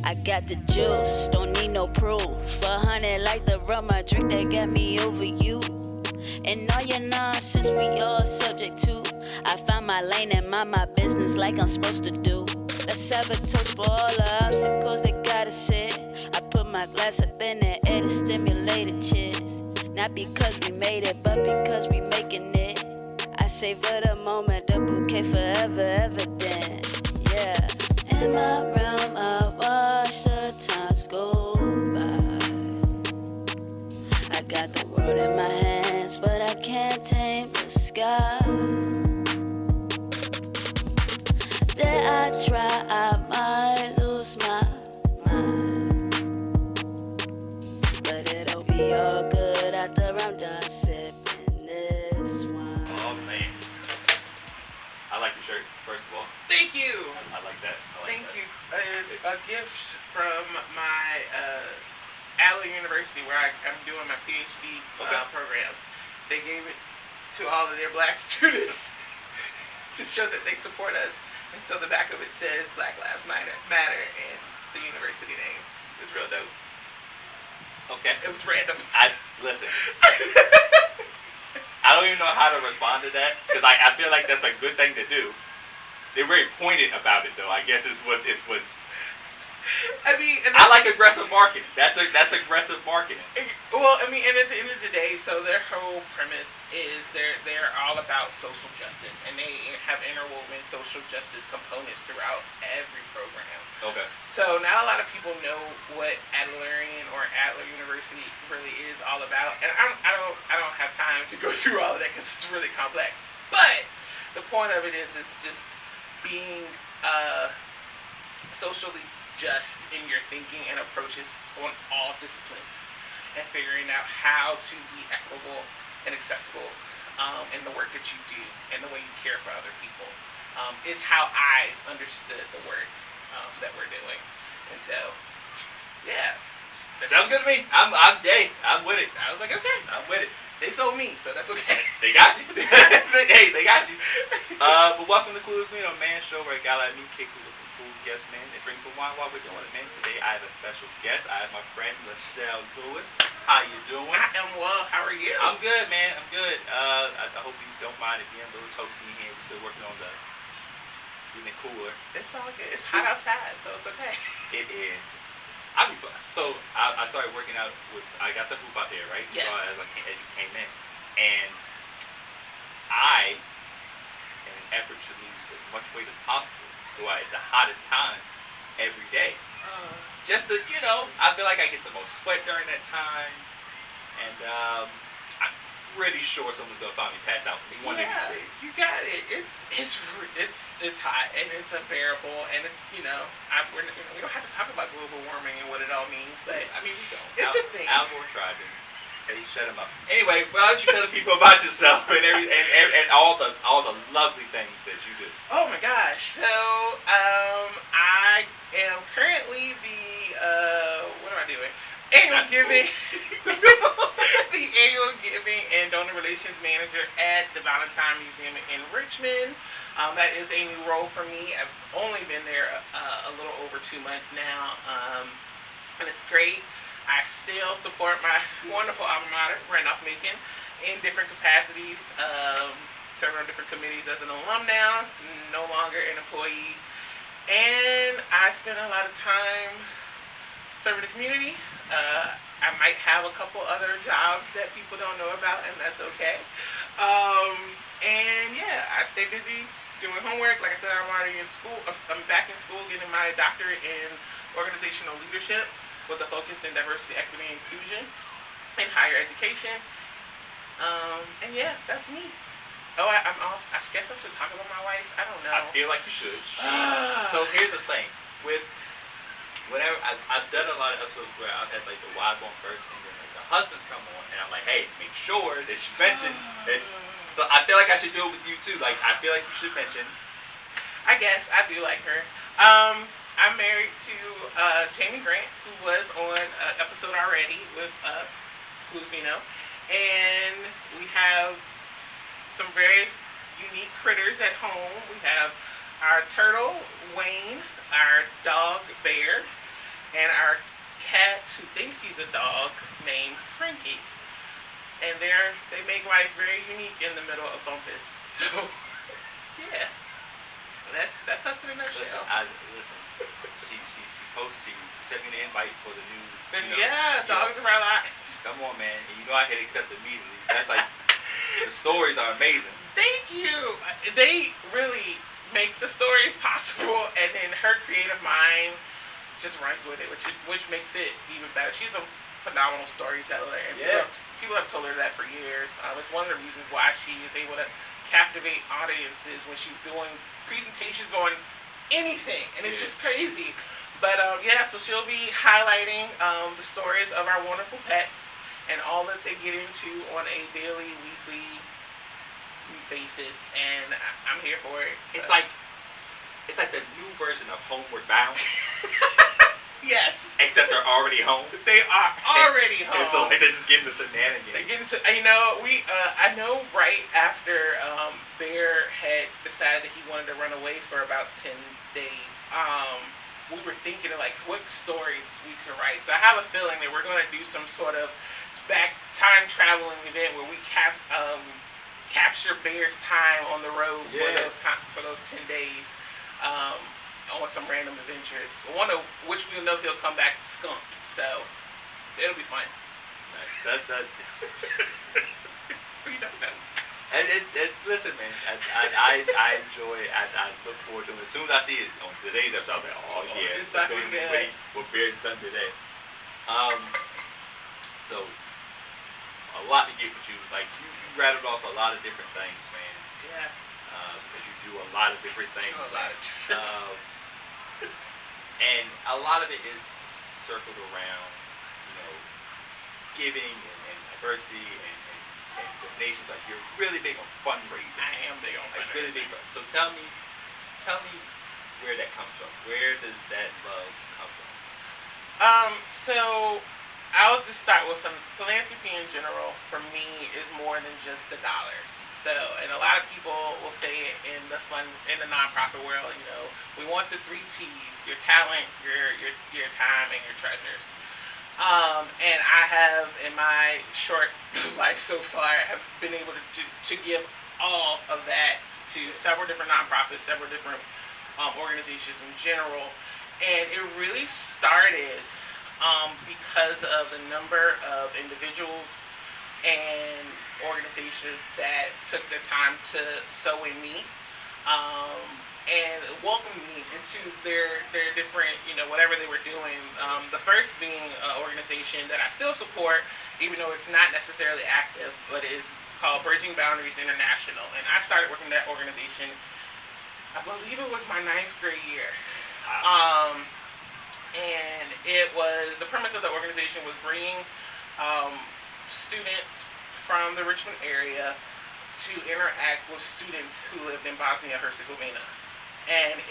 I got the juice, don't need no proof. 100 like the rum I drink that got me over you. And all your nonsense we all subject to. I found my lane and mind my business like I'm supposed to do. Let's have a toast for all the obstacles that got us here. I put my glass up in the air to stimulate the cheers. Not because we made it, but because we making it. I savor the moment, the bouquet forever evident. Yeah. In my realm, I watch the times go by. I got the world in my hands, but I can't tame the sky. Dare I try, I might lose my mind. But it'll be all good after I'm done sipping this wine. Oh man, I like the shirt. First of all, Thank you. I like that. Thank you. It's a gift from my Allen University where I'm doing my PhD program. They gave it to all of their black students to show that they support us. And so the back of it says Black Lives Matter and the university name. It's real dope. Okay. It was random. Listen. I don't even know how to respond to that because I feel like that's a good thing to do. They're very pointed about it though. I guess it's what's. I mean, I like aggressive marketing. That's aggressive marketing. Well, I mean, and at the end of the day, so their whole premise is they're all about social justice, and they have interwoven social justice components throughout every program. Okay. So not a lot of people know what Adlerian or Adler University really is all about, and I don't have time to go through all of that because it's really complex. But the point of it is just being socially just in your thinking and approaches on all disciplines, and figuring out how to be equitable and accessible in the work that you do and the way you care for other people is how I've understood the work that we're doing. And so, yeah. Sounds good to me. I'm with it. I was like, okay. I'm with it. They sold me, so that's okay. They got you. Hey, they got you. But welcome to Clueless Vino, man show where I got a new kicks with some cool guests, man. And drink some wine while we're doing it, man. Today I have a special guest. I have my friend Lachelle Lewis. How you doing? I am well. How are you? I'm good, man. I'm good. I hope you don't mind if you're a little toasty in here. We're still working on getting it cooler. It's all good. It's hot outside, so it's okay. It is. I'll be fine. So I started working out I got the hoop out there, right? Yes. So as you came in, and I, in an effort to lose as much weight as possible, go out at the hottest time every day. Just to, I feel like I get the most sweat during that time, and I'm pretty sure someone's gonna find me passed out one of these days. You got it. It's hot and it's unbearable, and it's we don't have to talk about global warming and what it all means, but I mean we don't. It's a thing. Outdoor driving. Hey, shut him up. Anyway, why don't you tell the people about yourself and all the lovely things that you do? Oh my gosh! So I am currently what am I doing? Annual giving, the annual giving and donor relations manager at the Valentine Museum in Richmond. That is a new role for me. I've only been there a little over 2 months now, and it's great. I still support my wonderful alma mater, Randolph-Macon, in different capacities, serving on different committees as an alum now, no longer an employee, and I spend a lot of time serving the community. I might have a couple other jobs that people don't know about, and that's okay. And yeah, I stay busy doing homework. Like I said, I'm already in school. I'm back in school getting my doctorate in organizational leadership with a focus in diversity, equity, and inclusion in higher education. And yeah, that's me. Oh, I guess I should talk about my wife. I don't know. I feel like you should. So here's the thing. Whenever I've done a lot of episodes where I've had like the wives on first and then like the husbands come on, and I'm like, hey, make sure that you mention this. So I feel like I should do it with you too. Like I feel like you should mention. I guess I do like her. I'm married to Jamie Grant, who was on an episode already with Clueless Vino, and we have some very unique critters at home. We have our turtle, Wayne, our dog, Bear, and our cat who thinks he's a dog named Frankie. And they make life very unique in the middle of Bumpus. So yeah, that's us in a nutshell. Listen. She posted. She sent me the invite for the new. Dogs of our lives. Come on, man. And you know I hit accept immediately. That's like the stories are amazing. Thank you. They really make the stories possible, and then her creative mind just runs with it, which makes it even better. She's a phenomenal storyteller, and people have told her that for years. It's one of the reasons why she is able to captivate audiences when she's doing presentations on anything, and it's just crazy. But so she'll be highlighting the stories of our wonderful pets and all that they get into on a daily, weekly basis, and I'm here for it. It's like the new version of Homeward Bound. Yes. Except they're already home. They are already home. And so they're just getting the shenanigans. They're getting to, I know right after Bear had decided that he wanted to run away for about 10 days, we were thinking of like what stories we could write. So I have a feeling that we're going to do some sort of back time traveling event where we capture Bear's time on the road for those 10 days. On some random adventures. One of which we'll know he'll come back skunked. So it'll be fun. Nice. You don't know. Listen, man. I enjoy. I look forward to it. As soon as I see it on today's episode, I'm like, oh yeah, it's going to be ready what Bear's done today. So a lot to get with you. Like you rattled off a lot of different things, man. Yeah. Because you do a lot of different things. And a lot of it is circled around, giving and diversity and donations. Like you're really big on fundraising. I am big on fundraising. Really big. So tell me where that comes from. Where does that love come from? So I'll just start with some philanthropy in general. For me, is more than just the dollars. So, and a lot of people will say it in the nonprofit world, we want the 3 T's: your talent, your time, and your treasures. And I have, in my short life so far, have been able to give all of that to several different nonprofits, several different organizations in general. And it really started because of the number of individuals and organizations that took the time to sow in me and welcome me into their different, whatever they were doing. The first being an organization that I still support, even though it's not necessarily active, but it is called Bridging Boundaries International. And I started working in that organization, I believe it was my 9th grade year. And the premise of the organization was bringing students from the Richmond area to interact with students who lived in Bosnia-Herzegovina. And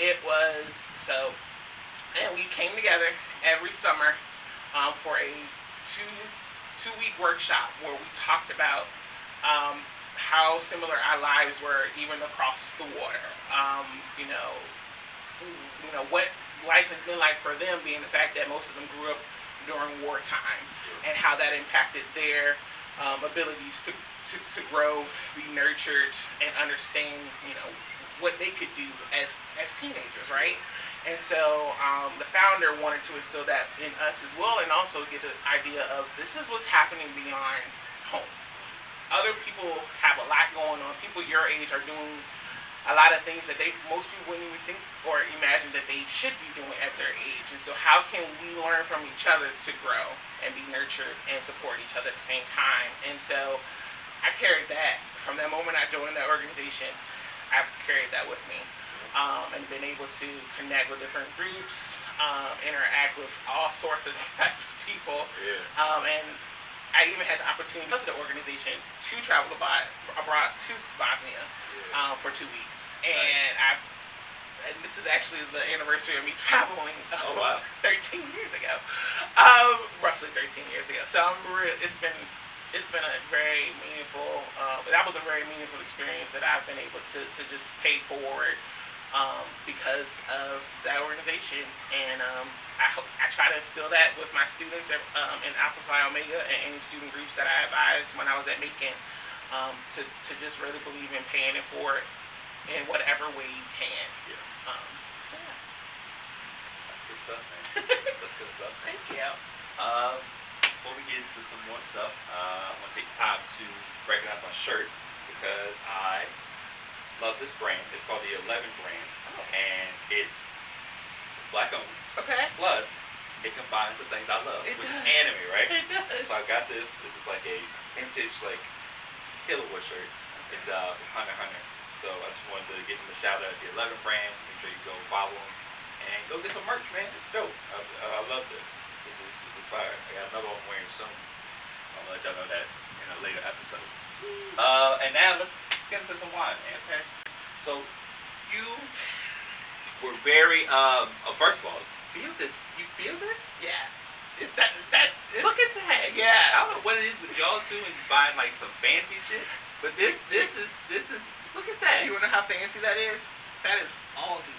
and we came together every summer for a two-week workshop where we talked about how similar our lives were even across the water. What life has been like for them, being the fact that most of them grew up during wartime, and how that impacted their abilities to grow, be nurtured, and understand, what they could do as teenagers, right? And so the founder wanted to instill that in us as well, and also get the idea of this is what's happening beyond home. Other people have a lot going on. People your age are doing a lot of things that most people wouldn't even think or imagine that they should be doing at their age. And so how can we learn from each other to grow and be nurtured and support each other at the same time? And so I carried that from that moment I joined that organization. I've carried that with me, and been able to connect with different groups, interact with all sorts of types of people, and I even had the opportunity because of the organization to travel abroad to Bosnia for 2 weeks, and this is actually the anniversary of me traveling 13 years ago, roughly 13 years ago. So it's been a very meaningful, that was a very meaningful experience that I've been able to just pay forward because of that organization. And I try to instill that with my students in Alpha Phi Omega and any student groups that I advised when I was at Macon, to just really believe in paying it forward in whatever way you can. Yeah. So yeah. That's good stuff, man. That's good stuff. Thank you. Before we get into some more stuff, I'm going to take the time to recognize my shirt because I love this brand. It's called the 11 brand, and it's black owned. Okay. Plus, it combines the things I love, which is anime, right? It does. So I got this. This is like a vintage, like, Killua shirt. It's from Hunter x Hunter. So I just wanted to give them a shout out at the 11 brand. Make sure you go follow them and go get some merch, man. It's dope. I love this. This is fire. I got another one I'm wearing soon. I'll let y'all know that in a later episode. Sweet. And now let's get into some wine, man. Okay. So you were very first of all, feel this. You feel this? Yeah. Is Look at that. Yeah. I don't know what it is with y'all too and you buying like some fancy shit. But this is look at that. You wanna know how fancy that is? That is Aldi.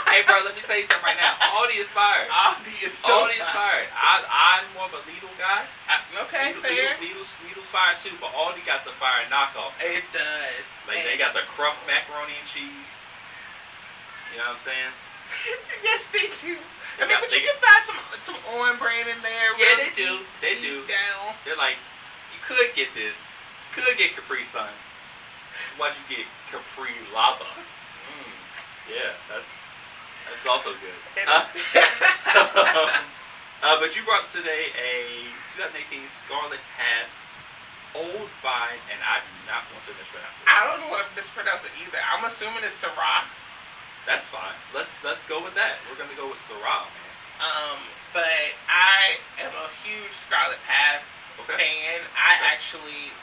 Hey bro, let me tell you something right now. Aldi is fire. Aldi is so Aldi is fire. I'm more of a Lidl guy. Okay, fair. Lidl's fire too, but Aldi got the fire knockoff. It does. Like they got the Crump macaroni and cheese. You know what I'm saying? Yes, they do. I mean, but you can find some on brand in there. Yeah, really they do. They do. Down. They're like, you could get this. Could get Capri Sun. Why'd you get Capri Lava? Yeah, that's also good. But you brought today a 2018 Scarlet Path Old Vine, and I do not want to mispronounce it. I don't know what to mispronounce it either. I'm assuming it's Syrah. That's fine. Let's go with that. We're gonna go with Syrah, man. But I am a huge Scarlet Path fan. I actually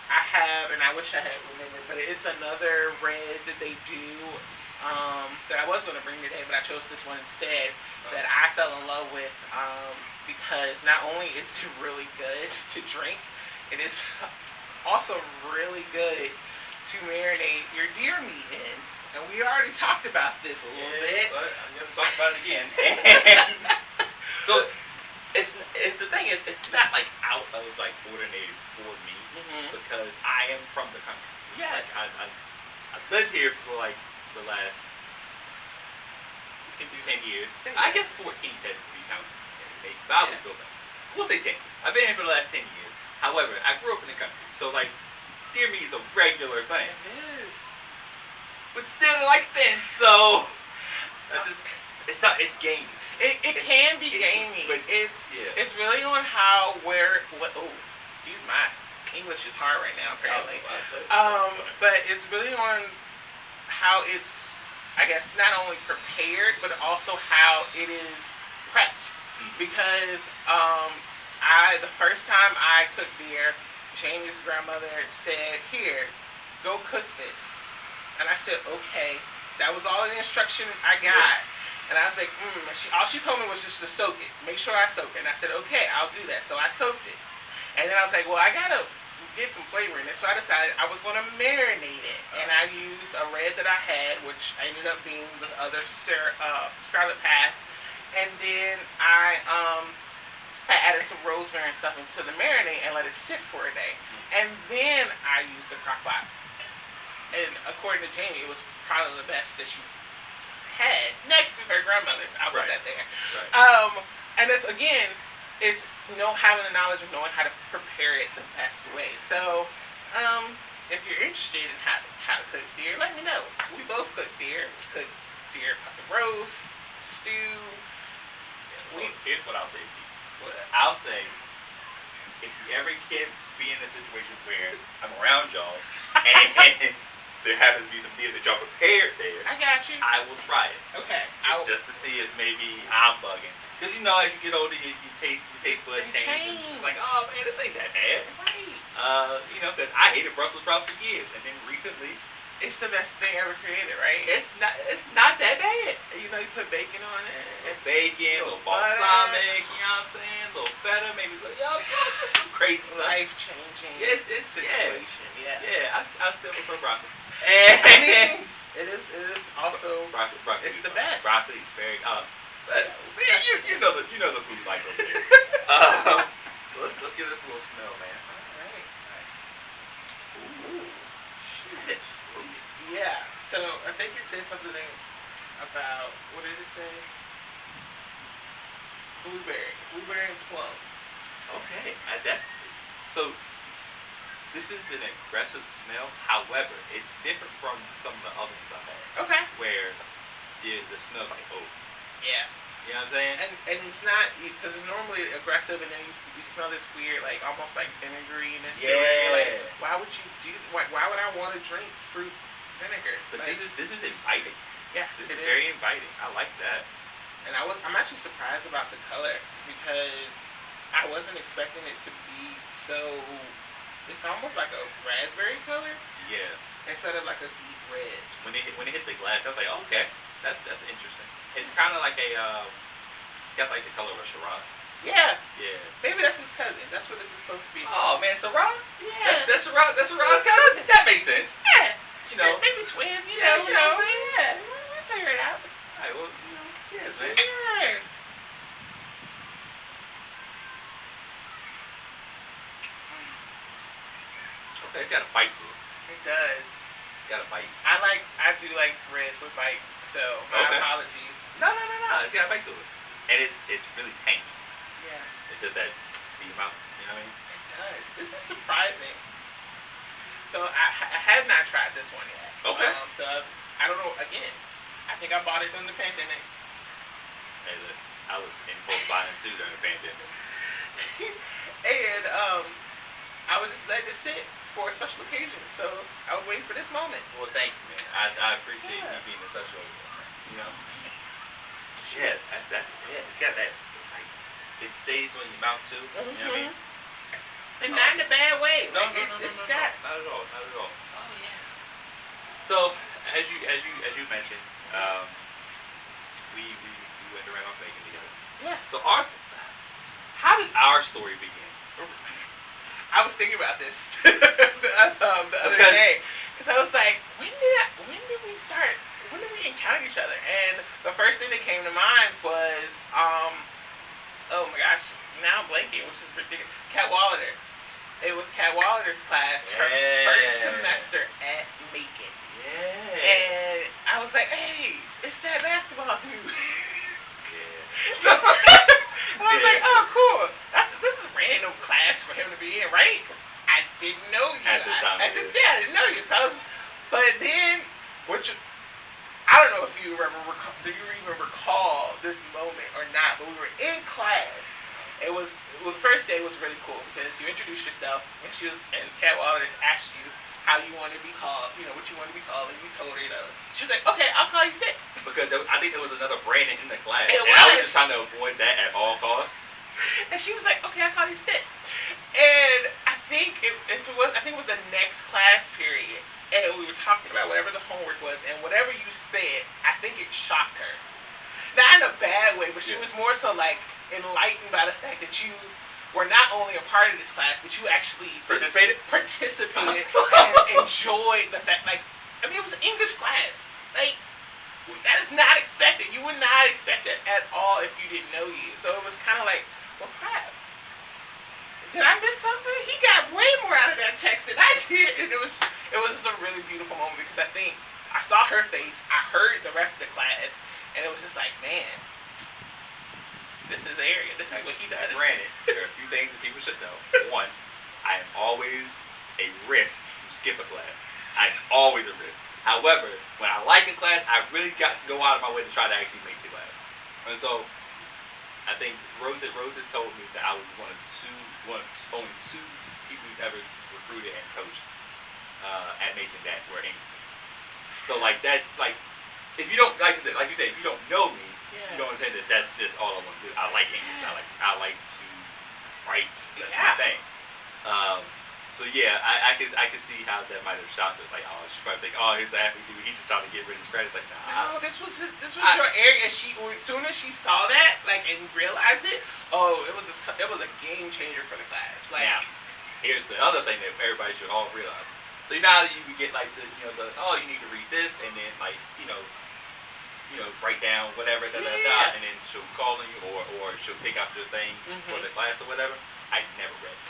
I have, and I wish I had remembered, but it's another red that they do that I was going to bring today, but I chose this one instead, that I fell in love with because not only is it really good to drink, it is also really good to marinate your deer meat in. And we already talked about this a little bit. But I'm going to talk about it again. And so the thing is, it's not like out of like ordinary for me because I am from the country. Yes. Like, I've lived here for like the last 10 years. I guess 14 technically counting. But I would go back. We'll say 10. I've been here for the last 10 years. However, I grew up in the country, so like deer meat is a regular thing. It is. But still like thin, so that's just it's gamey. It can be gamey. But it's really on excuse my English is hard right now apparently. But it's really on how it's, I guess, not only prepared but also how it is prepped. Because the first time I cooked deer, Jamie's grandmother said, "Here, go cook this." And I said, "Okay." That was all the instruction I got. Yeah. And I was like, all she told me was just to soak it. Make sure I soak it. And I said, "Okay, I'll do that." So I soaked it. And then I was like, well, I gotta get some flavor in it. So I decided I was gonna marinate it. And I used a red that I had, which ended up being the other Scarlet Path. And then I added some rosemary and stuff into the marinade and let it sit for a day. And then I used the crock pot. And according to Jamie, it was probably the best that she's had next to her grandmother's. I'll put that there. Right. And this again is having the knowledge of knowing how to prepare it the best way. So, if you're interested in how to cook deer, let me know. We both cook deer. We cook deer roast, stew. Here's what I'll say to you. I'll say, if you ever can be in a situation where I'm around y'all and there happens to be some deer that y'all prepared there, I got you. I will try it. Okay. Just to see if maybe I'm bugging. Because as you get older, your taste buds change. And like, oh man, this ain't that bad. Right. Because I hated Brussels sprouts for years, and then recently, it's the best thing ever created, right? It's not that bad. You put bacon on it. Bacon, a little balsamic, you know what I'm saying? A little feta, maybe just some crazy stuff. Life-changing It's situation, yeah. Yeah, I still prefer broccoli. I mean, It is also. Broccoli It's the best. Broccoli is very. You know the food like over there. Let's give this a little smell, man. All right. Ooh, that is fruity. Yeah. So I think it said something about, what did it say? Blueberry and plum. Okay, so this is an aggressive smell. However, it's different from some of the other ones I've had. Okay. Where the smell's like oak. Yeah. You know what I'm saying? And it's not, because it's normally aggressive, and then you smell this weird, like almost like vinegariness. Yeah. You're like, why would you do? Why would I want to drink fruit vinegar? But like, this is inviting. Yeah. This is very inviting. I like that. And I'm actually surprised about the color, because I wasn't expecting it to be so. It's almost like a raspberry color. Yeah. Instead of like a deep red. When it hit the glass, I was like, oh, okay, that's interesting. It's kind of like a it's got like the color of a Shiraz. Yeah. Yeah. Maybe that's his cousin. That's what this is supposed to be. Oh man, Shiraz. Yeah. That's Shiraz. That's Shiraz's cousin. That makes sense. Yeah. You know. Maybe twins. You Yeah, know. you know what I'm saying? Yeah. We'll figure it out. All right. Well, cheers, man. Cheers. Okay, it's got a bite to it. It does. It's got a bite. I do like reds with bites, so my apologies. No. It's got a bite to it, and it's really tangy. Yeah. It does that to your mouth. You know what I mean? It does. This is surprising. So I have not tried this one yet. Okay. So I don't know. Again, I think I bought it during the pandemic. Hey, listen, I was in both buying too during the pandemic. And I was just letting it sit for a special occasion. So I was waiting for this moment. Well, thank you, man. I appreciate you being a special, you know. Yeah, it's got that, like, it stays on your mouth too. You know what I mean? And not in a bad way. No, like, no, it's not at all. Oh yeah. So as you mentioned, we went around on bacon together. Yes. So how did our story begin? I was thinking about this the other day, because I was like, when did we start? When did we encounter each other? And the first thing that came to mind was, oh my gosh, now I'm blanking, which is ridiculous. Kat Wallader. It was Kat Wallader's class, her first semester at Macon. Yeah. And I was like, hey, it's that basketball dude. Yeah. So, I was like, oh, cool. This is a random class for him to be in, right? Because I didn't know you. At the time, I didn't know you. So but then, I don't know if you do you even recall this moment or not, but we were in class. The first day was really cool because you introduced yourself, and Kat Waller asked you how you want to be called, what you want to be called, and you told her, she was like, okay, I'll call you Stick. Because I think there was another Brandon in the class, and I was just trying to avoid that at all costs. And she was like, okay, I'll call you Stick. And I think it was the next class period, and we were talking about whatever the homework was, and whatever you said, I think it shocked her. Not in a bad way, but she was more so like enlightened by the fact that you were not only a part of this class, but you actually participated and enjoyed the fact, it was an English class. That is not expected. You would not expect it at all if you didn't know you. So it was kind of like, well, crap. Did I miss something? He got way more out of that text than I did. And it was a really beautiful moment because I think I saw her face, I heard the rest of the class, and it was just like, man, this is the area. This is what he does. Granted, there are a few things that people should know. One, I am always a risk to skip a class. I'm always a risk. However, when I like a class, I really got to go out of my way to try to actually make the class. And so, I think Rose had told me that I was only two people who've ever recruited and coached at Macon that were English. So if you don't like you said, if you don't know me, you don't understand that that's just all I want to do. I like English. Yes. I like to write. That's my thing. So yeah, I could see how that might have shocked her. Like, oh, she probably think, oh, here's the athlete dude. He's just trying to get rid of his credit. Like, nah. No, this was your area. As soon as she saw that, and realized it, it was a game changer for the class. Now, here's the other thing that everybody should all realize. So you know how you get you need to read this, and then write down whatever, and then she'll call on you, or she'll pick out your thing for the class or whatever. I never read.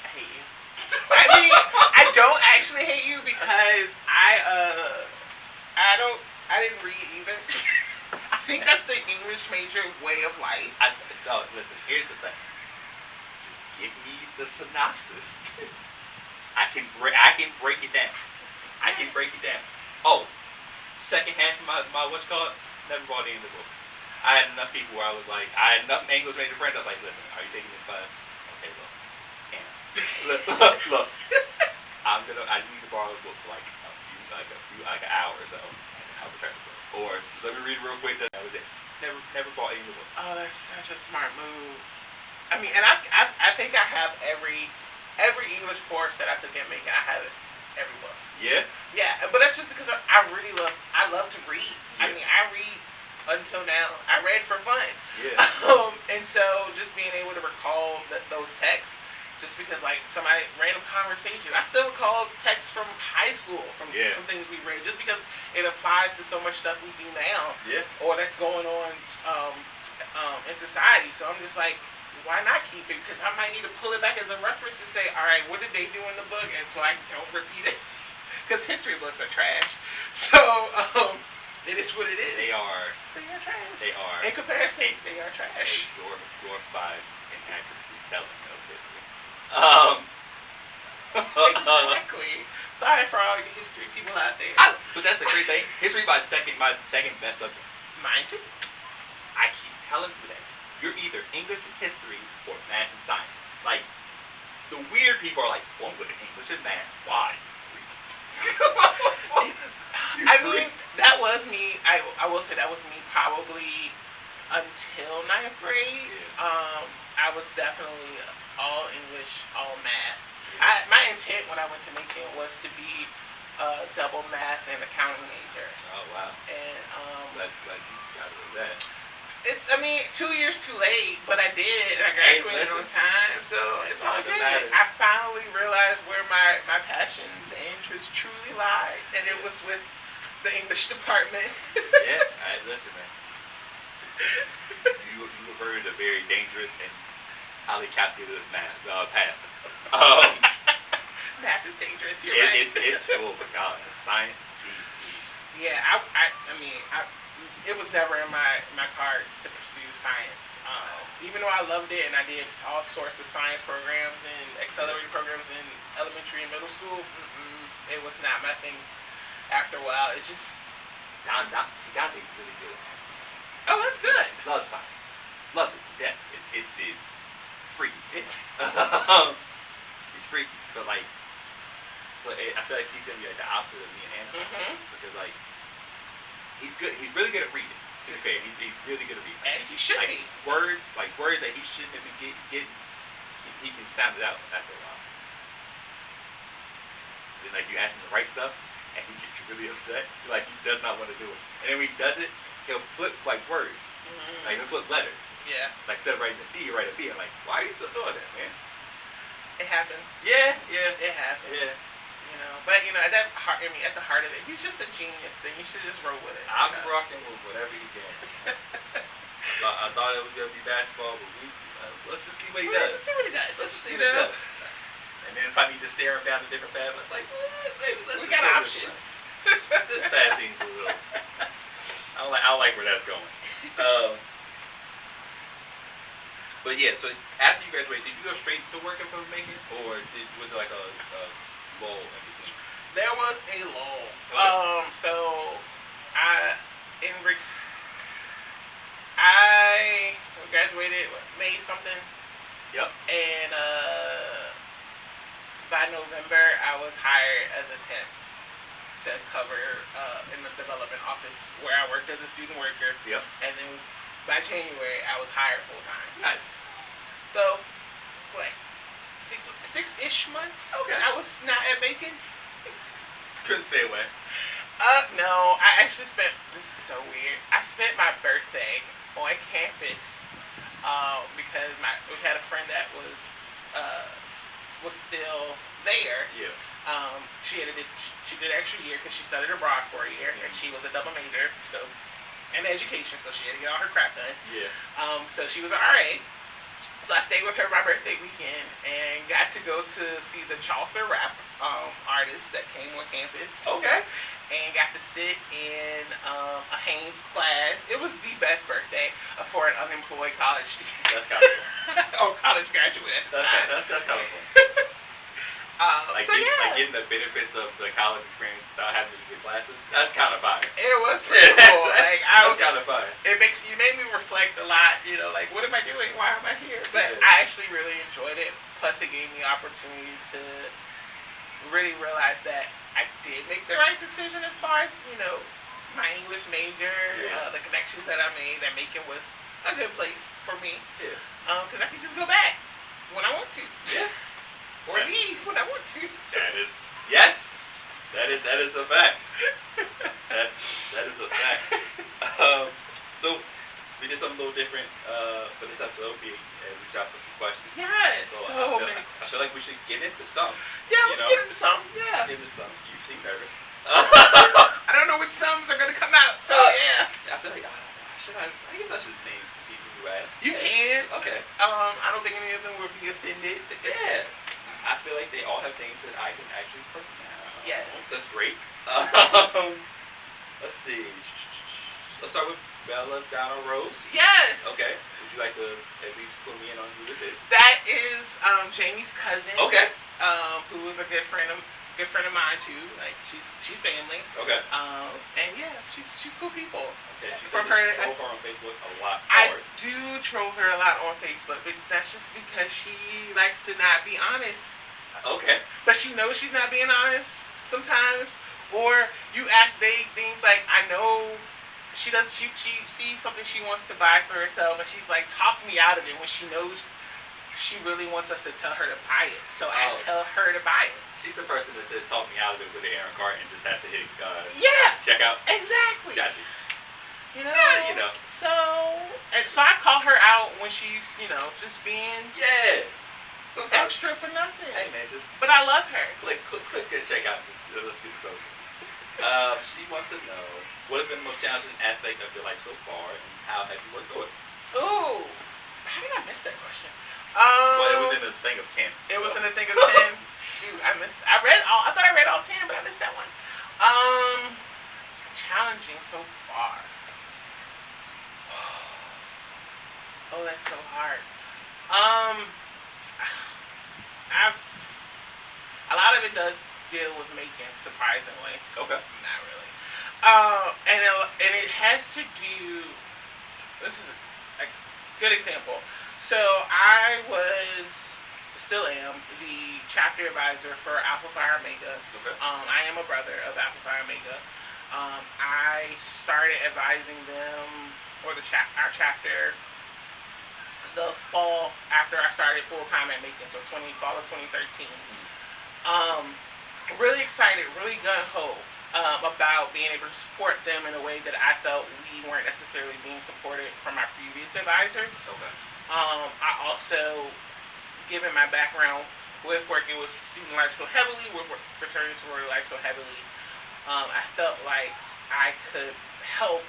I hate you. I mean, I don't actually hate you because I didn't read either. I think that's the English major way of life. Listen, here's the thing. Just give me the synopsis. I can break it down. I can break it down. Oh, second half of my what's called, never bought any of the books. I had enough people where I was like, I had enough English major friends. I was like, listen, are you taking this class? Okay, look, look. I need to borrow the book for like an hour or so, and I'll return the book. Or just let me read it real quick. That was it. Never bought any of the books. Oh, that's such a smart move. I mean, and I think I have every English course that I took in Macon. I have every book. Yeah. Yeah, but that's just because I love to read. Yeah. I mean, I read until now. I read for fun. Yeah. And so just being able to recall those texts, just because like somebody random conversation, I still recall texts from high school from things we read, just because it applies to so much stuff we do now. Yeah. Or that's going on in society. So I'm just like, why not keep it? Because I might need to pull it back as a reference to say, all right, what did they do in the book, and so I don't repeat it. Because history books are trash. So it is what it is. They are trash. They are. In comparison, they are trash. Glorified inaccuracy telling of history. Exactly. Sorry for all you history people out there. But that's a great thing. History my second best subject. Mine too. I keep telling you that. You're either English and history or math and science. Like, the weird people are like, well, I'm good at English and math. Why? I mean, that was me. I will say that was me probably until 9th grade. Yeah. I was definitely all English, all math. Yeah. My intent when I went to Macon was to be a double math and accounting major. Oh, wow. And glad you got to do that. It's, 2 years too late, but I did. I graduated on time, so it's all good. I finally realized where my passions and interests truly lie, and it was with the English department. Yeah, listen, man. You referred a very dangerous and highly calculated path. Math is dangerous. You're right. It's oh my God, science. Geez. Yeah, it was never in my cards to pursue science. Even though I loved it and I did all sorts of science programs and accelerated programs in elementary and middle school, it was not my thing. After a while, it's just... Dante's really good at science. Oh, that's good. Loves science. Loves it. Yeah, it's freaky. It's freaky, but like, so I feel like he's gonna be like the opposite of me and Anna, because like, he's good. He's really good at reading. To be fair, he's really good at reading. As he should be. Words that he shouldn't have been getting, he can sound it out after a while. Then like you ask him to write stuff, and he gets really upset. Like he does not want to do it. And then when he does it, he'll flip like words. Like he'll flip letters. Yeah. Like instead of writing a D, you write a B. I'm like, why are you still doing that, man? It happens. Yeah. It happens. Yeah. But at the heart of it, he's just a genius, and you should just roll with it. I'm rocking with whatever he's doing. I thought it was gonna be basketball, but let's just see what he does. Let's see what he does. Let's just see what he does. And then if I need to stare him down a different path, I'm like, maybe let's. We got options. This path seems a little. I don't like where that's going. But yeah, so after you graduated, did you go straight to working for Macon, or was it like a lull in between? There was a lull. Okay. So I graduated May something. Yep. And by November, I was hired as a temp to cover in the development office where I worked as a student worker. Yep. And then by January, I was hired full time. Nice. So, like 6-ish months. Okay. I was not at Macon. Couldn't stay away. No, I actually spent. This is so weird. I spent my birthday on campus because we had a friend that was still there. Yeah. She did an extra year because she studied abroad for a year, and she was a double major, so in education, so she had to get all her crap done. Yeah. So she was an RA. So I stayed with her my birthday weekend and got to go to see the Chaucer rap artist that came on campus. Okay. And got to sit in a Haynes class. It was the best birthday for an unemployed college student. That's kind of fun. Oh, college graduate at the time. That's kind of fun. Like getting the benefits of the college experience without having to get classes. That's kind of fire. It was pretty cool. That's kind of fire. It made me reflect a lot. You know, like what am I doing? Why am I here? But I actually really enjoyed it. Plus, it gave me opportunity to really realize that I did make the right decision as far as my English major, the connections that I made. That Macon was a good place for me. Yeah. Because I could just go back when I want to. Yeah. Or leave when I want to. Yes. That is a fact. that is a fact. So we did something a little different for this episode. We reached out for some questions. Yes. So many. I feel like we should get into some. Yeah, we get into some. Yeah. Get into some. You seem nervous. I don't know which sums are gonna come out. So yeah. I feel like I guess I should name the people who asked. You can. Okay. I don't think any of them would be offended. Yeah. I feel like they all have names that I can actually pronounce. Yes. That's great. Let's see. Let's start with Bella Donna Rose. Yes. Okay. Would you like to at least clue me in on who this is? That is Jamie's cousin. Okay. Who is a good friend of mine too. Like she's family. Okay. And yeah, she's cool people. Okay. She's From her, troll her on Facebook a lot. I do troll her a lot on Facebook, but that's just because she likes to not be honest. Okay. But she knows she's not being honest sometimes. Or you ask vague things like, I know she sees something she wants to buy for herself, and she's like, talk me out of it when she knows she really wants us to tell her to buy it. So I tell her to buy it. She's the person that says, talk me out of it with an Aaron cart and just has to hit check out. Exactly. Gotcha. Yeah, So I call her out when she's, just being sometimes extra for nothing. Hey man, but I love her. Click and check out. Let's get this over. She wants to know, what has been the most challenging aspect of your life so far, and how have you worked through it? Ooh, how did I miss that question? Well, it was in the thing of 10. It was in the thing of 10. Shoot, I thought I read all 10, but I missed that one. Challenging so far. Oh, that's so hard. A lot of it does deal with making, surprisingly. Okay. Not really. And it has to do. This is a good example. So I still am the chapter advisor for Alpha Phi Omega. Okay. I am a brother of Alpha Phi Omega. I started advising them, or our chapter, the fall after I started full time at Macon, so fall of 2013. Really excited, really gung ho about being able to support them in a way that I felt we weren't necessarily being supported from our previous advisors. Okay. I also, given my background with working with student life so heavily, with fraternity sorority life so heavily, I felt like I could help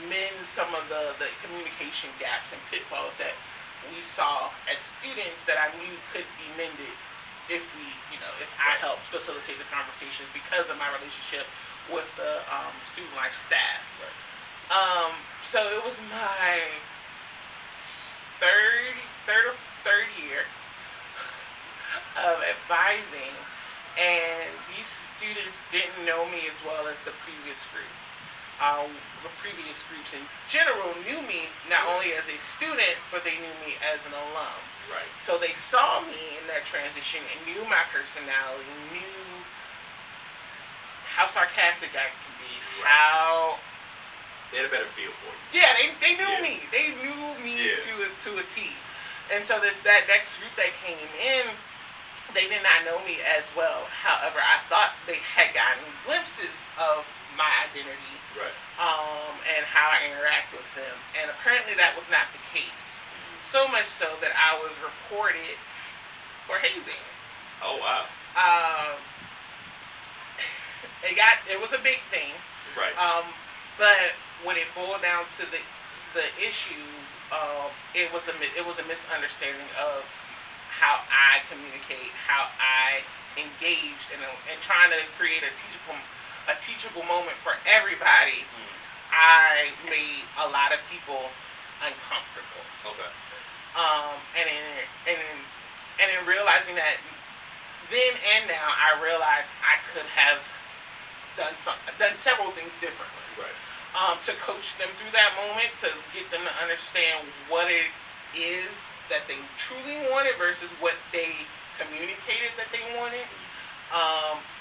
mend some of the communication gaps and pitfalls that we saw as students that I knew could be mended if I helped facilitate the conversations because of my relationship with the student life staff. Right. So it was my third year of advising, and these students didn't know me as well as the previous group. The previous groups in general knew me not only as a student, but they knew me as an alum. Right. So they saw me in that transition and knew my personality, knew how sarcastic I can be, how... They had a better feel for you. Yeah, they knew me. They knew me to a T. And so that next group that came in, they did not know me as well. However, I thought they had gotten glimpses of my identity, right, and how I interact with them. And apparently that was not the case. So much so that I was reported for hazing. Oh, wow. it was a big thing. Right. But when it boiled down to the issue, it was a misunderstanding of how I communicate, how I engaged, and trying to create a teachable moment for everybody. I made a lot of people uncomfortable. Okay. And in realizing that then and now, I realized I could have done several things differently. Right. To coach them through that moment, to get them to understand what it is that they truly wanted versus what they communicated that they wanted,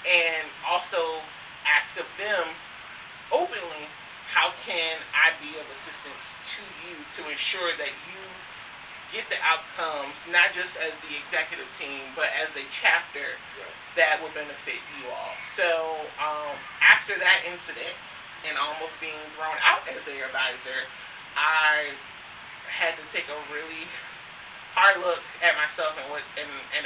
and also ask of them openly, how can I be of assistance to you to ensure that you get the outcomes, not just as the executive team, but as a chapter that will benefit you all. So after that incident and almost being thrown out as their advisor, I had to take a really hard look at myself and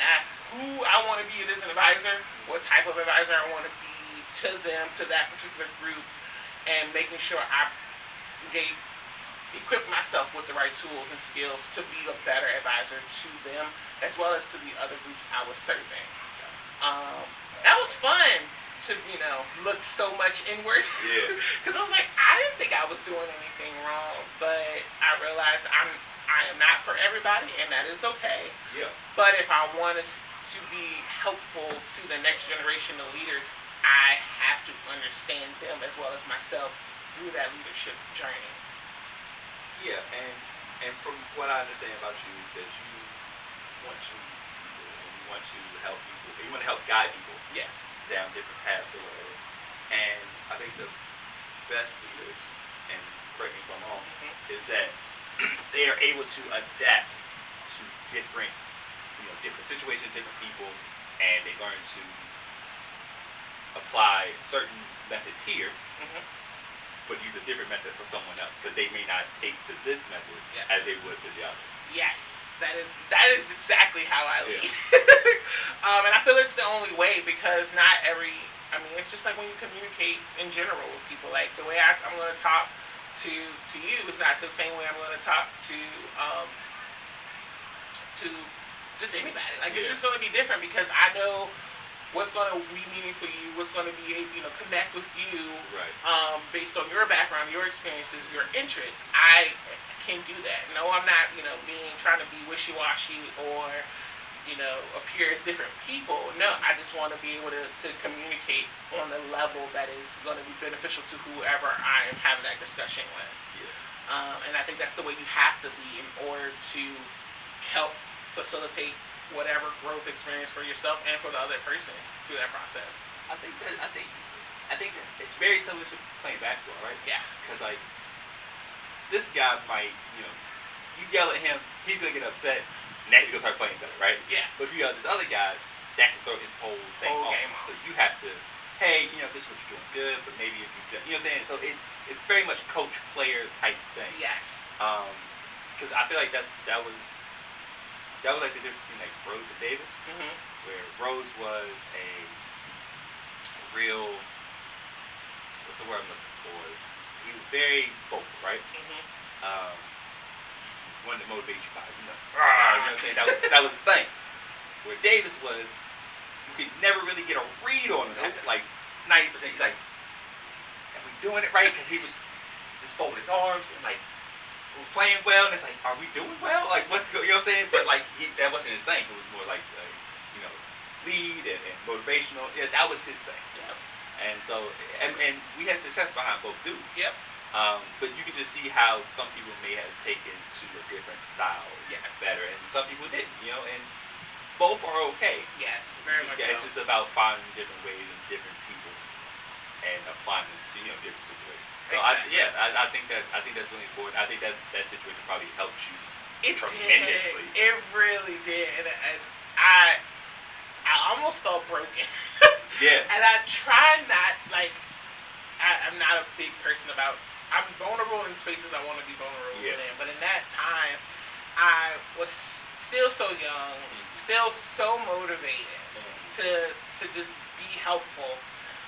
ask who I want to be as an advisor, what type of advisor I want to be to them, to that particular group, and making sure I equip myself with the right tools and skills to be a better advisor to them, as well as to the other groups I was serving. That was fun to, look so much inward. Yeah. Because I was like, I didn't think I was doing anything wrong, but I realized I am not for everybody, and that is okay. Yeah. But if I wanted to be helpful to the next generation of leaders, I have to understand them as well as myself through that leadership journey. Yeah, and from what I understand about you is that you want to people, and you want to help people, and you want to help guide people. Yes. Down different paths or whatever. And I think the best leaders, and correct me if I'm wrong, is that they are able to adapt to different situations, different people, and they learn to apply certain methods here, but use a different method for someone else, because they may not take to this method as they would to the other. Yes, that is exactly how I lead. And I feel it's the only way, because it's just like when you communicate in general with people. Like the way I'm going to talk to you is not the same way I'm going to talk to just anybody. Like it's just going to be different, because I know what's going to be meaningful for you, what's going to be connect with you, based on your background, your experiences, your interests. I can do that. No, I'm not trying to be wishy-washy or appear as different people. No, I just want to be able to communicate on the level that is going to be beneficial to whoever I am having that discussion with. And I think that's the way you have to be in order to help facilitate whatever growth experience for yourself and for the other person through that process. I think that's it's very similar to playing basketball, right? Yeah. Because this guy might, you yell at him, he's gonna get upset, and then he's gonna start playing better, right? Yeah. But if you yell at this other guy, that can throw his whole game off. So you have to, hey, this is what you're doing good, but maybe if you know what I'm saying? So it's very much coach-player type thing. Yes. Because I feel like that was like the difference between like Rose and Davis, where Rose was a real, what's the word I'm looking for? He was very vocal, right? Wanted to motivate you by, you know what I'm saying? That was the thing. Where Davis was, you could never really get a read on him. Like 90%, he's like, are we doing it right? Because he would just fold his arms and like, we're playing well, and it's like, are we doing well? Like, what's going, you know what I'm saying? But like, that wasn't his thing. It was more like, lead and motivational. Yeah, that was his thing. Yep. And so, and we had success behind both dudes. Yep. But you could just see how some people may have taken to a different style better, and some people didn't, and both are okay. Yes, very much so. It's just about finding different ways and different people and applying them to, different situations. So exactly. I think that's really important. I think that situation probably helps you tremendously. It really did. And I almost felt broken. Yeah. And I try not, I'm not a big person about, I'm vulnerable in spaces I want to be vulnerable in. But in that time, I was still so young, still so motivated to just be helpful.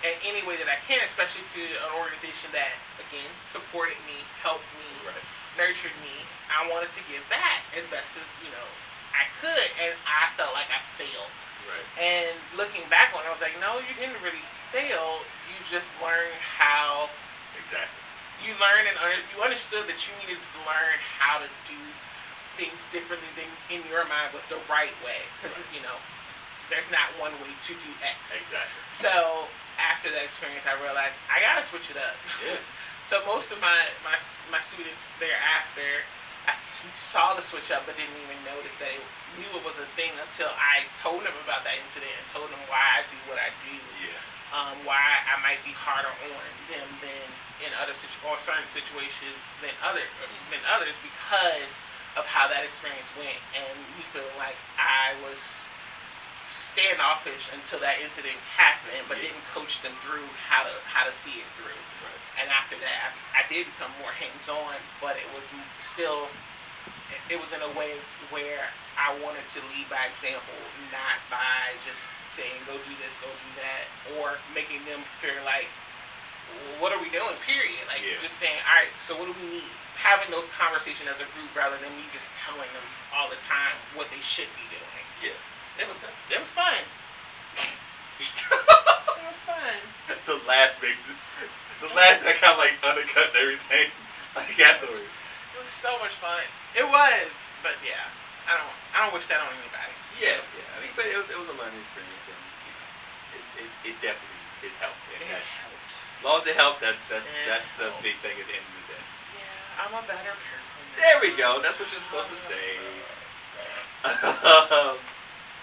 in any way that I can, especially to an organization that, again, supported me, helped me, Right. nurtured me. I wanted to give back as best as, I could, and I felt like I failed. Right. And looking back on it, I was like, no, you didn't really fail. You just learned how. Exactly. You learned and you understood that you needed to learn how to do things differently than in your mind was the right way. Because, Right. There's not one way to do X. Exactly. So after that experience, I realized I gotta switch it up. Yeah. So most of my students thereafter, I saw the switch up, but didn't even notice that knew it was a thing until I told them about that incident and told them why I do what I do. Yeah. Why I might be harder on them than in or certain situations than others because of how that experience went, and me feeling like I was standoffish until that incident happened, but didn't coach them through how to see it through. Right. And after that, I did become more hands-on, but it was still, it was in a way where I wanted to lead by example, not by just saying, go do this, go do that, or making them feel like, what are we doing, period. Like, just saying, all right, so what do we need? Having those conversations as a group rather than me just telling them all the time what they should be doing. Yeah. It was fun. It was fun. The laugh makes it. The laugh that kind of like undercuts everything. Like afterwards. It was so much fun. It was, but yeah, I don't wish that on anybody. Yeah. I mean, but it was a learning experience, and it definitely helped. And it helped. As long as it helped, that's the big thing at the end of the day. Yeah, I'm a better person. There we go. That's what you're supposed to say.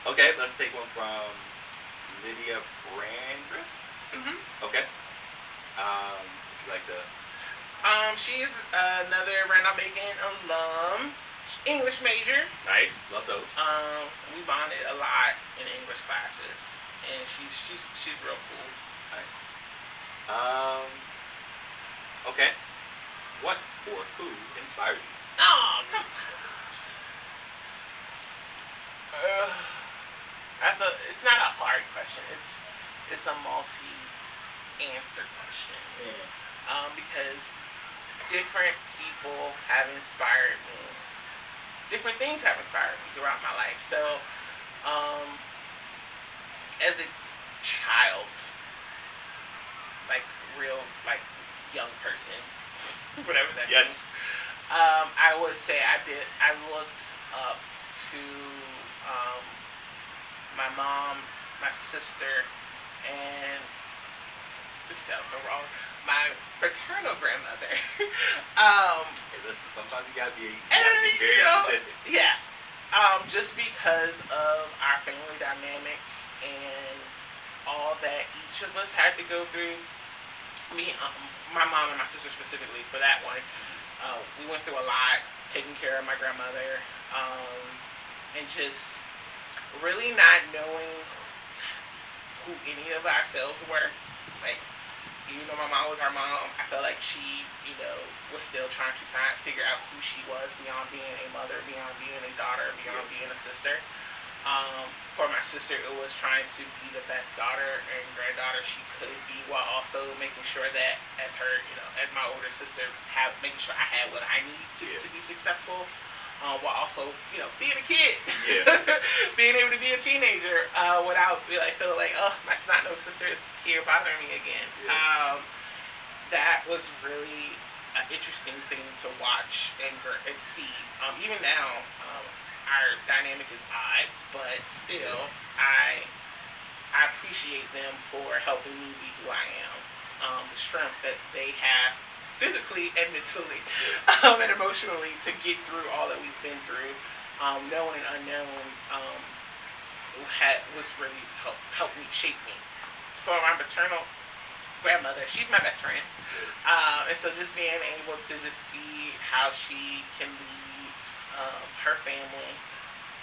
Okay, let's take one from Lydia Brandreth. Mhm. Okay. Would you like to? She's another Randolph Macon alum, English major. Nice, love those. We bonded a lot in English classes, and she's real cool. Nice. Okay. What or who inspired you? Oh, come. It's not a hard question. It's a multi-answer question. Yeah. Because different people have inspired me. Different things have inspired me throughout my life. So, as a child, like real, like young person, whatever that Yes. means, I would say I looked up to my mom, my sister, and this sounds so wrong. My paternal grandmother. Hey, listen, sometimes you gotta be very specific. Yeah. Just because of our family dynamic and all that each of us had to go through. My mom and my sister specifically for that one. We went through a lot, taking care of my grandmother, and just really not knowing who any of ourselves were. Like, even though my mom was our mom, I felt like she, was still trying to figure out who she was beyond being a mother, beyond being a daughter, beyond being a sister. For my sister, it was trying to be the best daughter and granddaughter she could be, while also making sure that as her, as my older sister, making sure I had what I need to be successful. While also, being a kid, being able to be a teenager without feeling like, oh, my snot-nosed sister is here bothering me again. That was really an interesting thing to watch and see. Even now, our dynamic is odd, but still, I appreciate them for helping me be who I am. The strength that they have physically and mentally and emotionally to get through all that we've been through, known and unknown, was really helped me shape me. For my maternal grandmother, she's my best friend, and so just being able to just see how she can lead her family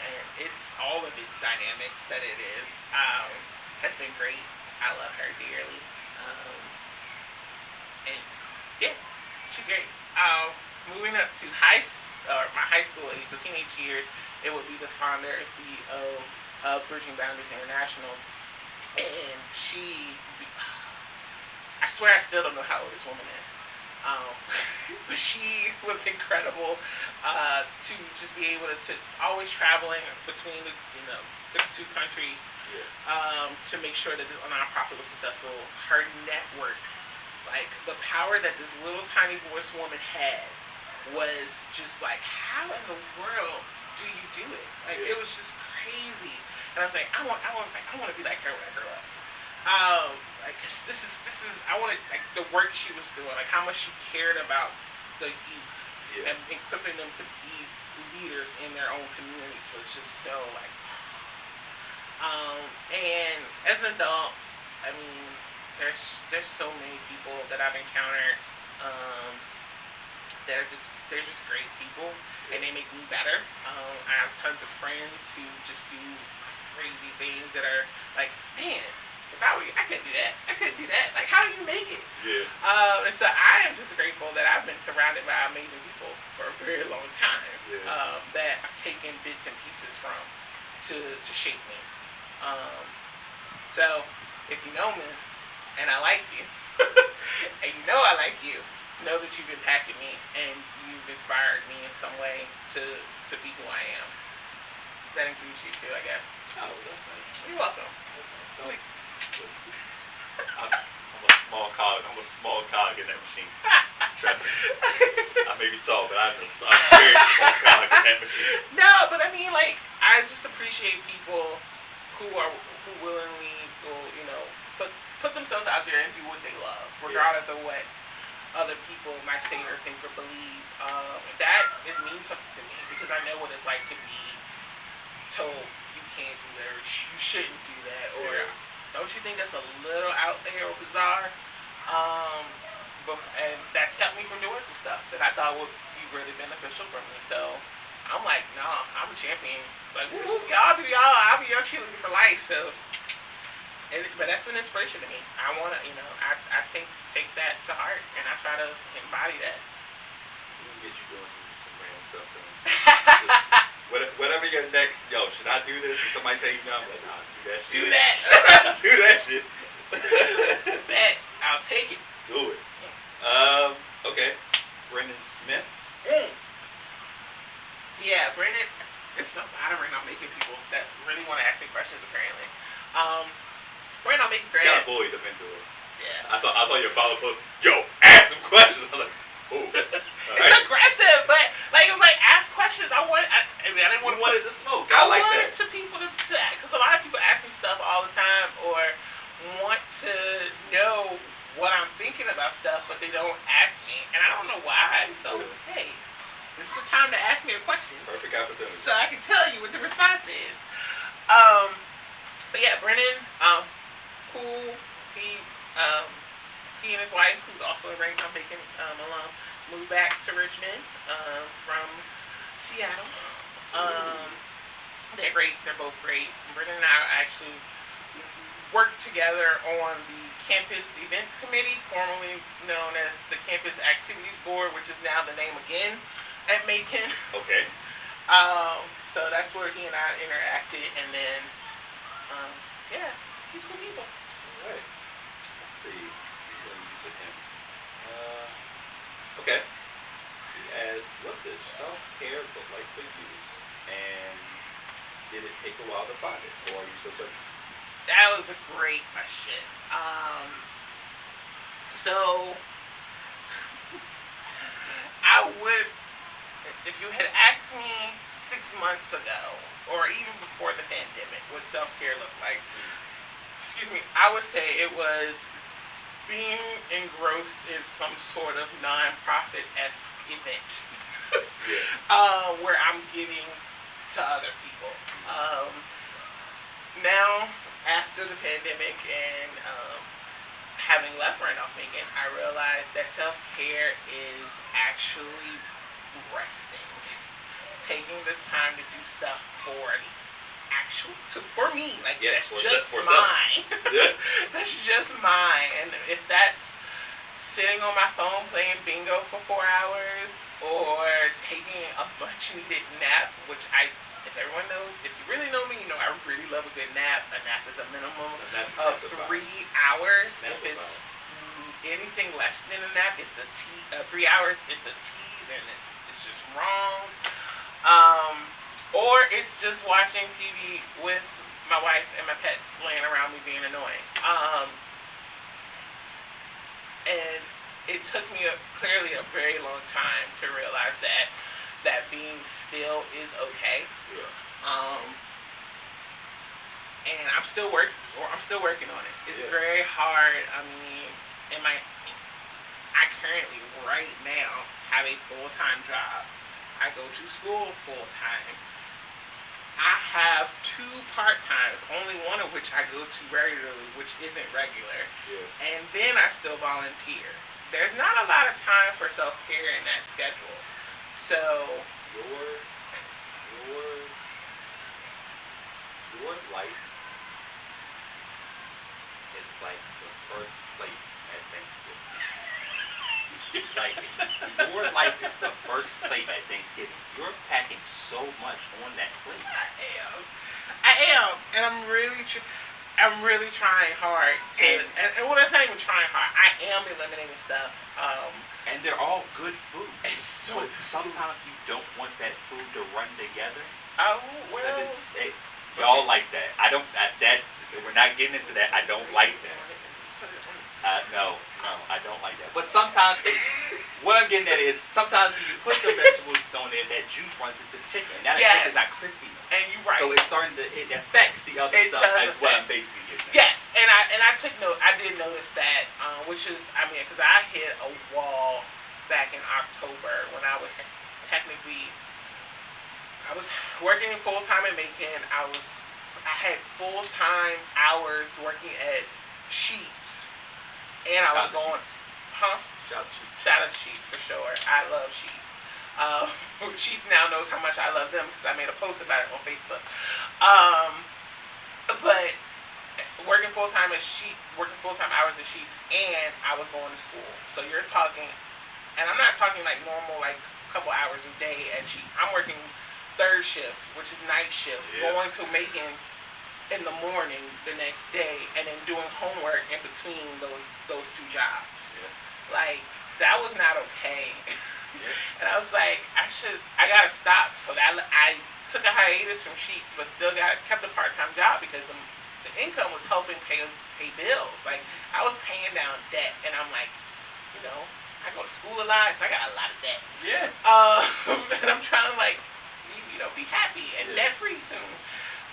and it's all of its dynamics that it is, has been great. I love her dearly. And yeah, she's great. Moving up to my high school age, so teenage years, it would be the founder and CEO of Bridging Boundaries International, and she swear I still don't know how old this woman is. But she was incredible to just be able to always traveling between the two countries to make sure that the nonprofit was successful. Her network, like the power that this little tiny voice woman had, was just like, how in the world do you do it? Like it was just crazy. And I was like, I want to be like her when I grow up. Like this is I wanted like the work she was doing, like how much she cared about the youth and equipping them to be leaders in their own communities was just so like. And as an adult, I mean, there's so many people that I've encountered that they're just great people and they make me better. I have tons of friends who just do crazy things that are like, man. If I were you, I couldn't do that. I couldn't do that. Like, how do you make it? Yeah. And so I am just grateful that I've been surrounded by amazing people for a very long time that I've taken bits and pieces from to shape me. So if you know me and I like you, and you know I like you, know that you've impacted me and you've inspired me in some way to be who I am. That includes you too, I guess. Oh, that's nice. You're welcome. That's nice. I'm a small cog. I'm a small cog in that machine. Trust me. I may be tall, but I'm a very small cog in that machine. No, but I mean, like, I just appreciate people who willingly will, put themselves out there and do what they love, regardless of what other people might say or think or believe. That means something to me because I know what it's like to be told you can't do that or you shouldn't do that or. Don't you think that's a little out there or bizarre? And that's helped me from doing some stuff that I thought would be really beneficial for me. So I'm like, nah, I'm a champion. Like, woo, y'all do y'all. I'll be your cheerleader for life. So, but that's an inspiration to me. I want to, I take that to heart and I try to embody that. We can get you doing some random stuff soon. Whatever your next, should I do this? If somebody tell you no, I'm like, nah, do that shit. Do that. Do that shit. Bet. I'll take it. Do it. Okay. Brendan Smith. Yeah, Brendan. There's a lot of random making people that really want to ask me questions. Apparently, random making great. Yeah, boy, the mentor. Yeah. I saw your follow up. Yo, ask some questions. I'm like, oh. It's aggressive, but like it was like ask questions. I didn't want to wanted to smoke. I like that. To people to because a lot of people ask me stuff all the time or want to know what I'm thinking about stuff, but they don't ask me, and I don't know why. So hey, this is the time to ask me a question. Perfect opportunity. So I can tell you what the response is. But yeah, Brennan, cool. He and his wife, who's also a Rainbow Bacon alum, moved back to Richmond from Seattle. They're great. They're both great. Brennan and I actually worked together on the Campus Events Committee, formerly known as the Campus Activities Board, which is now the name again at Macon. Okay. So that's where he and I interacted, and then, he's cool people. All right. Let's see. Okay. He asked, what does self-care look like for you? And did it take a while to find it? Or are you still searching? That was a great question. So, I would, if you had asked me 6 months ago, or even before the pandemic, what self-care looked like, I would say it was being engrossed in some sort of non-profit-esque event where I'm giving to other people. Now, after the pandemic and having left Randolph Macon, I realized that self-care is actually resting. Taking the time to do stuff for me, like that's just mine. That's just mine. And if that's sitting on my phone playing bingo for 4 hours or taking a much needed nap, which if everyone knows, if you really know me, you know I really love a good nap. A nap is a minimum of 3 hours. If it's anything less than a nap, it's a 3 hours. It's a tease, and it's just wrong. Or it's just watching TV with my wife and my pets laying around me being annoying. And it took me clearly a very long time to realize that being still is okay. Yeah. And I'm still working on it. It's very hard. I mean, I currently right now have a full-time job. I go to school full-time. I have 2 part-times, only one of which I go to regularly, which isn't regular. Yeah. And then I still volunteer. There's not a lot of time for self-care in that schedule. So your life is like the first plate at Thanksgiving. Like, your life is the first plate at Thanksgiving. You're packing so much on that plate. I am, and I'm really trying hard to. And well, that's not even trying hard. I am eliminating stuff. And they're all good food. So but sometimes you don't want that food to run together. Oh well. Y'all like that. We're not getting into that. I don't like that. No, I don't like that. But sometimes, what I'm getting at is, sometimes when you put the vegetables on there, that juice runs into the chicken. Now the chicken's not crispy. And you're right. So it's starting to, it affects the other stuff. That's what I'm basically getting at. Yes, and I took note. I did notice that, which is, I mean, because I hit a wall back in October when I was working full-time at Macon. I had full-time hours working at Sheets. And I was going, Shout out to Sheets for sure. I love Sheets. Sheets now knows how much I love them because I made a post about it on Facebook. But working full-time hours at Sheets, and I was going to school. So you're talking, and I'm not talking like normal, like a couple hours a day at Sheets. I'm working third shift, which is night shift, going to Macon in the morning the next day, and then doing homework in between those 2 jobs. Like, that was not okay. And I was like, I gotta stop. So that I took a hiatus from Sheets, but still kept a part-time job because the income was helping pay bills. Like, I was paying down debt, and I'm like, I go to school a lot, so I got a lot of debt. Yeah. And I'm trying to be happy and debt-free soon.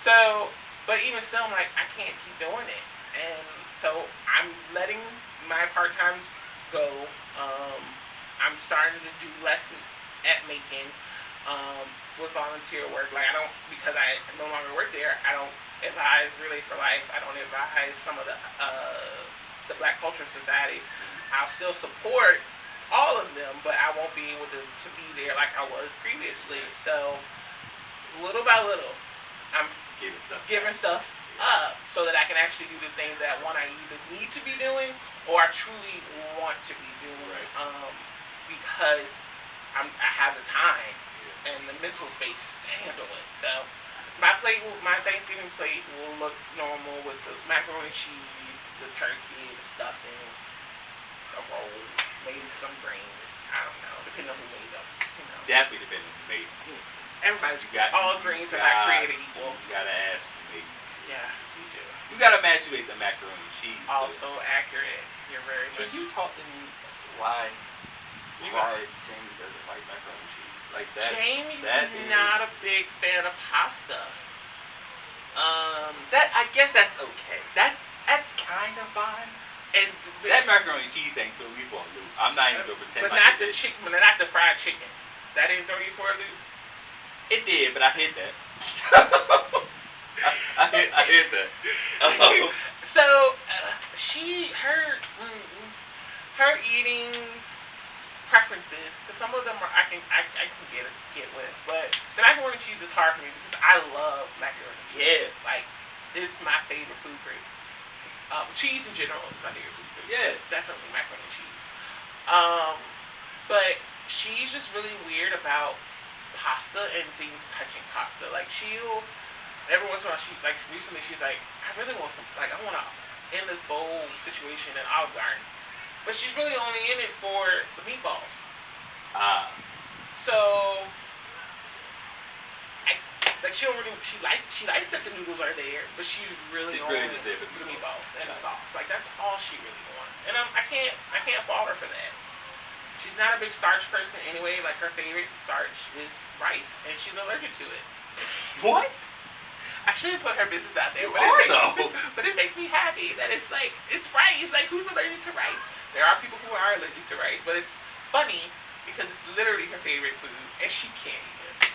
So. But even still, I'm like, I can't keep doing it. And so I'm letting my part-times go. I'm starting to do less at Macon with volunteer work. Like, because I no longer work there, I don't advise Relay for Life. I don't advise some of the Black Culture Society. I'll still support all of them, but I won't be able to be there like I was previously. So little by little, I'm giving stuff up so that I can actually do the things that I either need to be doing or I truly want to be doing, because I have the time and the mental space to handle it. So my Thanksgiving plate will look normal with the macaroni and cheese, the turkey, the stuffing, a roll, maybe some greens. I don't know, depending on who made them. Definitely depending on who made them. All greens are not created equal. You gotta ask who made them. Yeah, you do. You gotta evaluate the macaroni and cheese. Also accurate. You're very much. Can you talk to me why Jamie doesn't like macaroni and cheese? Like that. Jamie's not a big fan of pasta. I guess that's okay. That's kind of fine. And that macaroni and cheese thing threw me for a loop. I'm not even gonna pretend. But not the chicken. But not the fried chicken. That didn't throw you for a loop. It did, but I hit that. I hit that. So her eating preferences, because some of them I can get with, but the macaroni and cheese is hard for me because I love macaroni and cheese. Yeah. Like, it's my favorite food grade. Cheese in general is my favorite food grade. Yeah. Definitely macaroni and cheese. But she's just really weird about pasta and things touching pasta. Like, every once in a while, recently she's like, I really want some, like, I want an endless bowl situation in Olive Garden. but she's really only in it for the meatballs. Ah. So, like she don't really she likes that the noodles are there, but she's really just there for the meatballs and the sauce. Like that's all she really wants, and I can't fault her for that. She's not a big starch person anyway. Like her favorite starch is rice, and she's allergic to it. What? I shouldn't put her business out there, but it makes me happy that it's like it's rice. Like who's allergic to rice? There are people who are allergic to rice, but it's funny because it's literally her favorite food, and she can't eat it.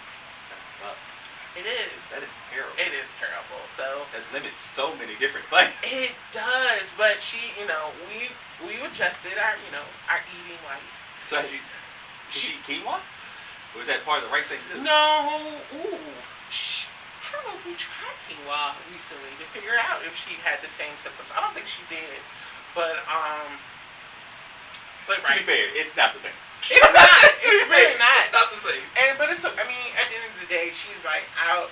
That sucks. It is. That is terrible. It is terrible. So that limits so many different things. It does, but she, we adjusted our eating life. So she eat quinoa? Or was that part of the rice thing too? No. Ooh. I don't know if we tried quinoa recently to figure out if she had the same symptoms. I don't think she did, but to be fair, it's not the same. It's not. It's really not. It's not the same. But it's. I mean, at the end of the day, she's like out.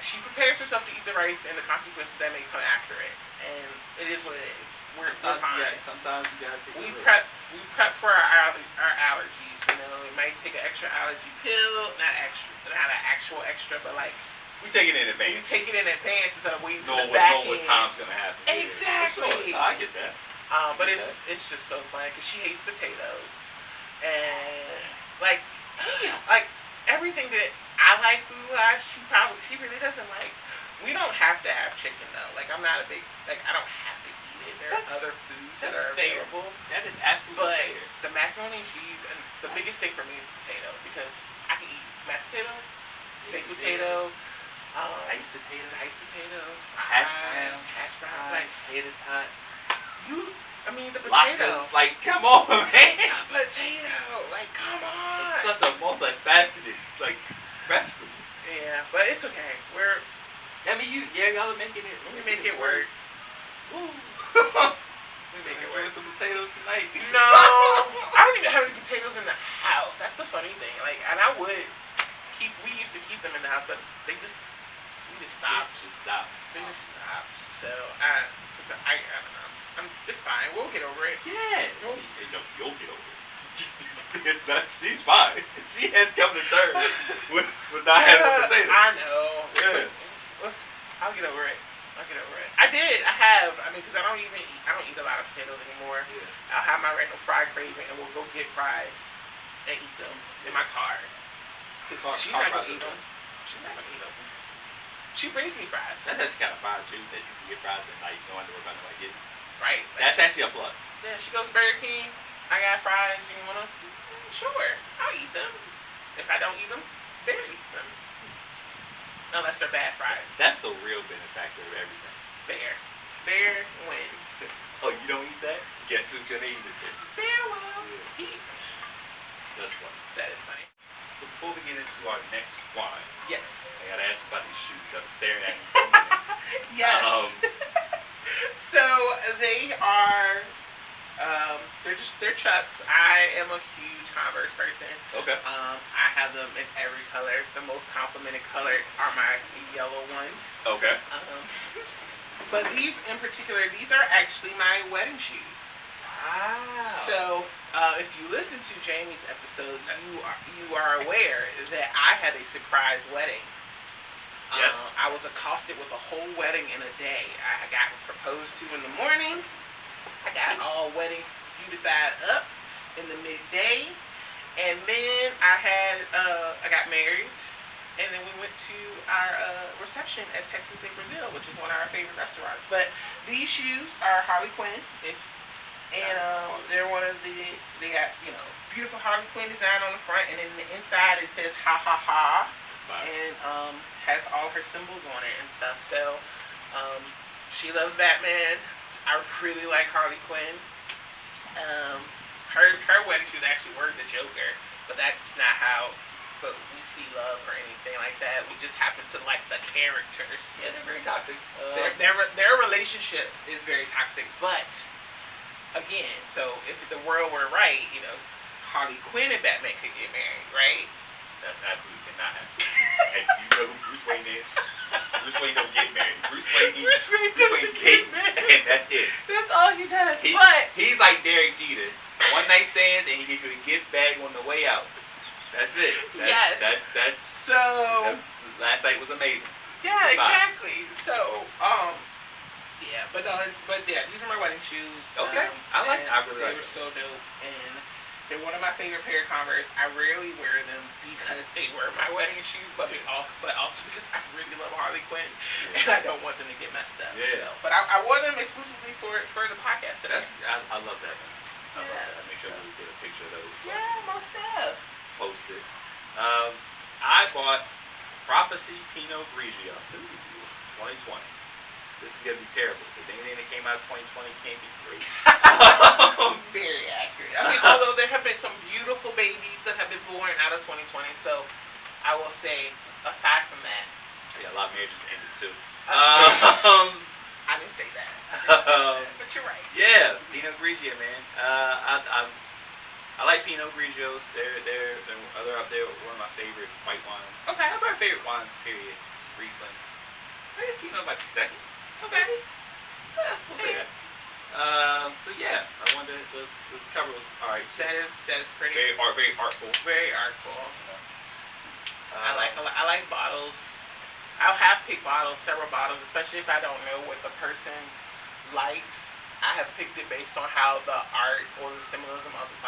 She prepares herself to eat the rice, and the consequences that may come after it. And it is what it is. We're fine. Sometimes you gotta take we prep for our allergies. It might take an extra allergy pill, not an actual extra, but like we take it in advance. We take it in advance instead of waiting to the back end. Know what time's gonna happen. Exactly. Sure. No, I get that. But it's just so funny because she hates potatoes, and like everything that I like food-wise, she really doesn't like. We don't have to have chicken though. Like I'm not a big I don't have to eat it. There are other foods that are available. That is absolutely fair. But the macaroni and cheese, and the biggest thing for me is the potato because I can eat mashed potatoes, baked potatoes, diced potatoes, hash browns, like tater tots. The potato. Latkes, like, come on, man. The potato, like, come on. It's such a multifaceted, vegetable. Yeah, but it's okay. Y'all are making it. We make it work. Woo. We make it work. Some potatoes tonight. No, I don't even have any potatoes in the house. That's the funny thing. We used to keep them in the house, but we just stopped. They just stopped. So I don't know. It's fine. We'll get over it. Yeah. You'll get over it. She's fine. She has come to terms with not having potatoes. I know. Yeah. I'll get over it. I have. Because I don't eat a lot of potatoes anymore. Yeah. I'll have my random fry craving, and we'll go get fries and eat them in my car. Because she's not gonna eat them. She brings me fries. That's actually kind of fine too. That you can get fries and no one knows about getting. Right. That's actually a plus. Yeah, she goes to Burger King. I got fries. You want them? Sure. I'll eat them. If I don't eat them, Bear eats them. Unless they're bad fries. That's the real benefactor of everything. Bear wins. Oh, you don't eat that? Guess who's gonna eat it then? Bear will eat. That's funny. That is funny. So before we get into our next wine, yes, I gotta ask about these shoes. I'm staring at them for a minute. Yes. So they are, they're Chucks. I am a huge Converse person. Okay. I have them in every color. The most complimented color are my yellow ones. Okay. But these in particular, these are actually my wedding shoes. Wow. So if you listen to Jamie's episode, you are aware that I had a surprise wedding. Yes. I was accosted with a whole wedding in a day. I got proposed to in the morning. I got all wedding beautified up in the midday, and then I got married, and then we went to our reception at Texas de Brazil, which is one of our favorite restaurants. But these shoes are Harley Quinn, and they're one of they got beautiful Harley Quinn design on the front, and then the inside it says ha ha ha. And has all her symbols on it and stuff. So she loves Batman. I really like Harley Quinn. Her wedding shoes actually were the Joker, but that's not how we see love or anything like that. We just happen to like the characters. Yeah, they're very toxic. Their relationship is very toxic, but again, so if the world were right, Harley Quinn and Batman could get married, right? That's absolutely cannot happen. And you know who Bruce Wayne is? Bruce Wayne don't get married. Bruce Wayne dates, and that's it. That's all he does. He's like Derek Jeter. One night stands, and he gives you a gift bag on the way out. That's it. Yes. That's so. Last night was amazing. Yeah, Goodbye. exactly. So, yeah, but yeah, these are my wedding shoes. Okay, I really like them. They were so dope, and they're one of my favorite pair of Converse. I rarely wear them because they were my wedding shoes, but also because I really love Harley Quinn, and I don't want them to get messed up. Yeah. So, but I wore them exclusively for the podcast today. I love that. I love that. Make sure we get a picture of those. Yeah, most stuff. Post it. I bought Prophecy Pinot Grigio 2020. This is gonna be terrible because anything that came out of 2020 can't be great. Very accurate. I mean, although there have been some beautiful babies that have been born out of 2020, so I will say, aside from that, yeah, a lot of marriages ended too. I didn't say that. But you're right. Yeah, Pinot Grigio, man. I like Pinot Grigios. They're up there. One of my favorite white wines. Okay. One of my favorite wines. Period. Riesling. I guess Pinot might be second. Okay. Yeah, we'll say that. So yeah, I wanted the cover was alright. That is pretty. Very artful. Very artful. I like bottles. I'll have picked several bottles, especially if I don't know what the person likes. I have picked it based on how the art or the symbolism of the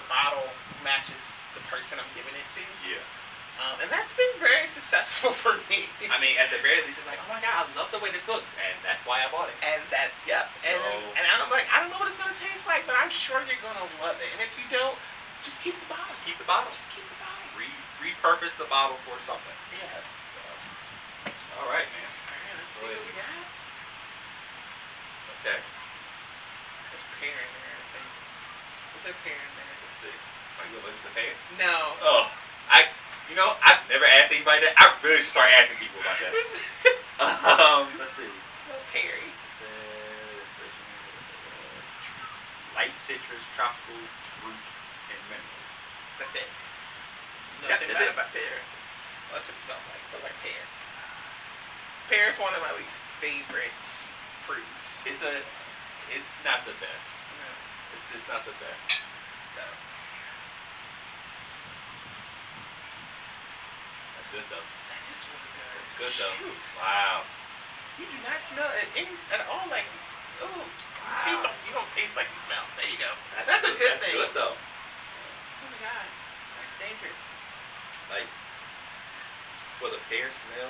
bottle matches the person I'm giving it to. Yeah. And that's been very successful for me. I mean, at the very least, it's like, oh my god, I love the way this looks, and that's why I bought it. And and I'm like, I don't know what it's gonna taste like, but I'm sure you're gonna love it. And if you don't, just keep the bottle. Just keep the bottle. Repurpose the bottle for something. Yes. So. All right, man. All right, let's see what we got. Okay. There's pear in there, I think. Was there pear in there? Let's see. Are you gonna look at the pear? No. Oh, I've never asked anybody that. I really should start asking people about that. Let's see. Smells peary. Light citrus, tropical fruit, and minerals. That's it. Nothing Nothing bad about pear. Well, that's what it smells like. It smells like pear. Pear is one of my least favorite fruits. It's not the best. No. It's not the best. So. That's good though. That is really good. It's good though. Shoot. Wow. You do not smell it at all like. Ooh. Wow. You don't taste like you smell. There you go. That's a good thing. That's good though. Oh my god. That's dangerous. Like, for the pear smell,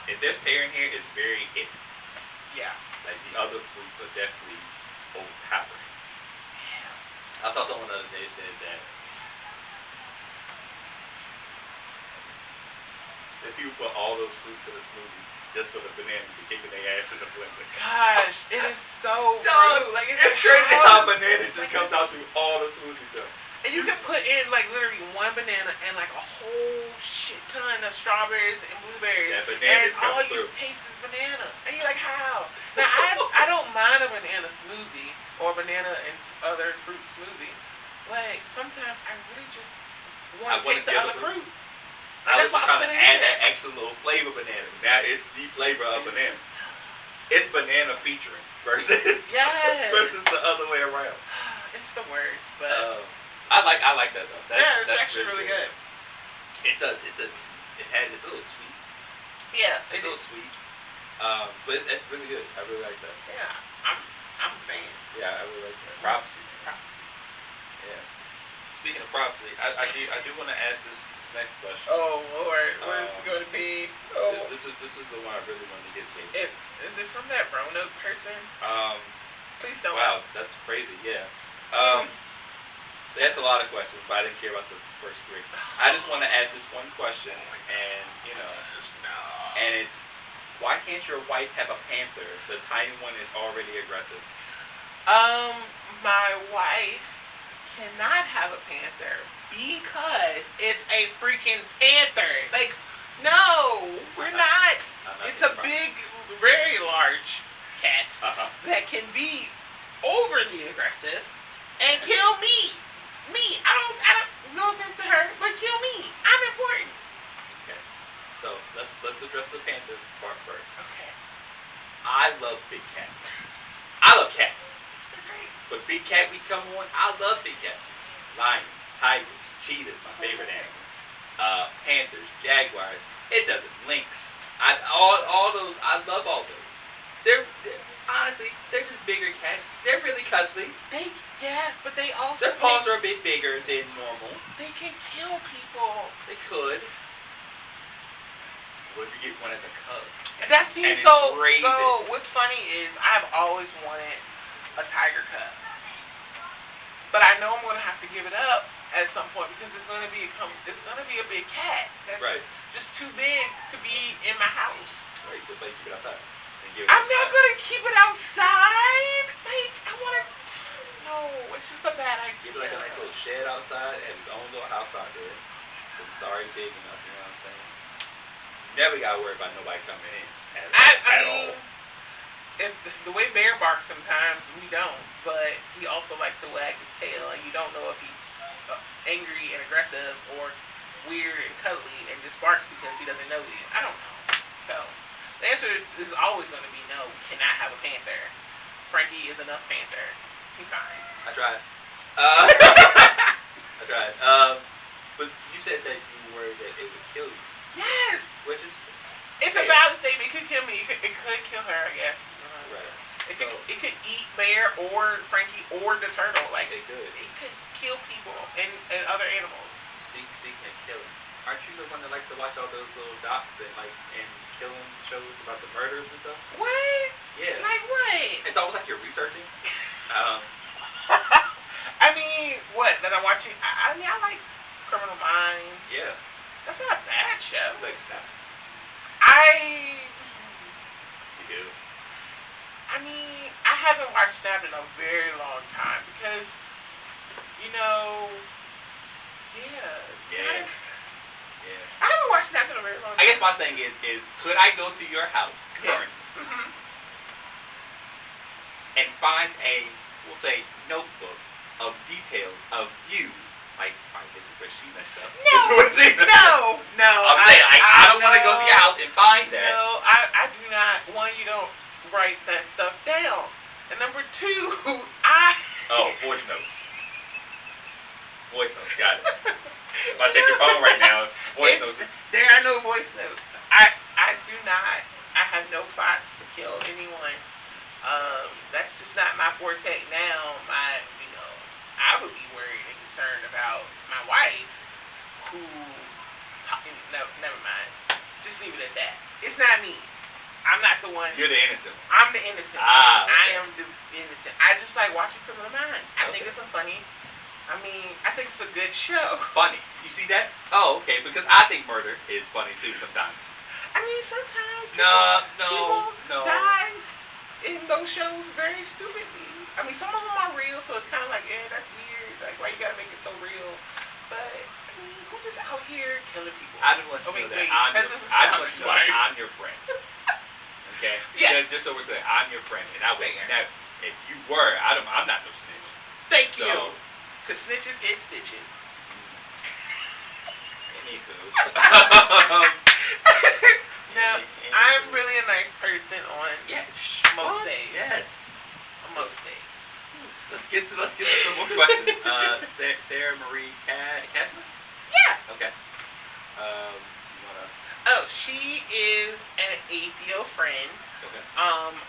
if there's pear in here, it's very icky. Yeah. Like, the other fruits are definitely overpowering. Yeah. I saw someone the other day said that if people put all those fruits in a smoothie just for the banana, be kicking their ass in the blender. Gosh, it is so Dog, rude. Like, it's crazy how banana just comes out through all the smoothies though. And you can put in like literally one banana and like a whole shit ton of strawberries and blueberries. Yeah, bananas and all come you through. taste is banana. And you're like, how? Now I don't mind a banana smoothie or banana and other fruit smoothie, but sometimes I really just want to taste the other fruit. I was That's just trying to add in that extra little flavor banana. Now it's the flavor of banana. It's banana featuring versus versus the other way around. It's the worst, but I like that though. it's actually really good. It's a little sweet. Yeah, it's a little sweet. But it's really good. I really like that. Yeah, I'm a fan. Yeah, I really like that. Prophecy. Yeah. Speaking of prophecy, I do want to ask this next question. Oh Lord, what is it going to be? Oh, this is the one I really wanted to get to. Is it from that Roanoke person? Please don't. Wow, that's crazy. Yeah. That's a lot of questions, but I didn't care about the first three. I just want to ask this one question, and and it's, why can't your wife have a panther? The tiny one is already aggressive. My wife cannot have a panther because it's a freaking panther. Like, no, we're not. It's a big, very large cat that can be overly aggressive and kill me. I don't, no offense to her, but kill me. big cat week come on, I love big cats. Lions, tigers, cheetahs, my favorite animal. Panthers, jaguars. It doesn't. Lynx. All those. I love all those. They're honestly they're just bigger cats. They're really cuddly. Yes, but they also Their paws are a bit bigger than normal. they can kill people. They could. What if you get one as a cub? That seems And so. raise So it. what's funny is I've always wanted a tiger cub, but I know I'm gonna have to give it up at some point because it's gonna be a big cat. That's Right. just too big to be in my house. Right. That's why you keep it outside. I'm not gonna keep it outside. Like I wanna. No, it's just a bad idea. Give it like a nice little shed outside and his own little house out there. So it's already big enough. You know what I'm saying? Never gotta worry about nobody coming in at mean, all. If the way Bear barks sometimes, we don't. But he also likes to wag his tail, and you don't know if he's angry and aggressive or weird and cuddly and just barks because he doesn't know you. I don't know. So the answer is always going to be no. We cannot have a panther. Frankie is enough panther. He's fine. I tried. I tried. But you said that you were worried that it would kill you, Yes. which is It's a valid statement. It could kill me. It could kill her, I guess. right. It could eat Bear or Frankie or the turtle. Like It could. It could kill people and other animals. Speaking of killing, aren't you the one that likes to watch all those little docs and killing shows about the murders and stuff? What? Yeah. Like what? It's almost like you're researching. I mean, what? That I'm watching? I mean, I like Criminal Minds. Yeah. That's not a bad show. Like Snap. You do. I mean, I haven't watched Snap in a very long time because, yeah. Yeah. I haven't watched Snap in a very long time. I guess my thing is could I go to your house currently and find a, we'll say, notebook of details of you? Like, alright, this is where she messed up. No, This is where she messed up. no. I'm saying, I don't want to go to your house and find that. No, I do not. One, you don't write that stuff down. And number two, Oh, voice notes. Voice notes, got it. If I check your phone right now, voice notes. There are no voice notes. I do not. I have no plots to kill anyone. That's just not my forte. Now, I would be worried and concerned about my wife, who. No, never mind. Just leave it at that. It's not me. I'm not the one. You're the innocent. I'm the innocent. Okay. I am the innocent. I just like watching Criminal Minds. I think it's a funny. I think it's a good show. Funny. You see that? Oh, okay. Because I think murder is funny too sometimes. I mean, sometimes No. people die in those shows very stupidly. I mean, some of them are real, so it's kind of like, that's weird. Like, why you gotta make it so real? But I mean, who just out here killing people? I just want you to know that I'm your friend. Okay? Yes. Just so we're clear, I'm your friend, and I would never. If you were, I'm not no snitch. Thank you. Cause snitches get stitches. Anywho. Now, I'm really a nice person on most days. Yes. On most days. Let's get to some more questions. Sarah Marie Cashman? Yeah. Okay. You wanna? Oh, she is an APO friend. Okay.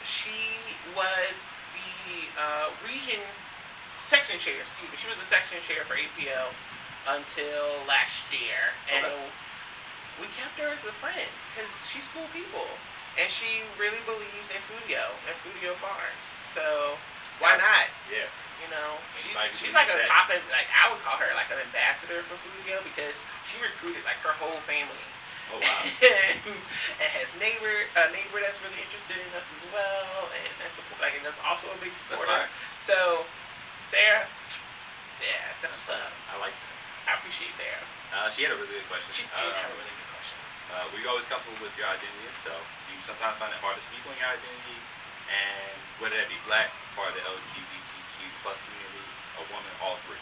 She was the region section chair. Excuse me. She was the section chair for APO until last year, and we kept her as a friend because she's cool people, and she really believes in Fudio Farms. So why not? Yeah. She's like a top end. Like I would call her like an ambassador for Fudio because she recruited like her whole family. Oh wow. And has a neighbor that's really interested in us as well, and that's also a big supporter. So, Sarah, that's what's up. I like that. I appreciate Sarah. She had a really good question. She did have a really good question. Were you always comfortable with your identity itself? Do you sometimes find it hard to speak on your identity? And whether that be black, part of the LGBTQ plus community, a woman, all three.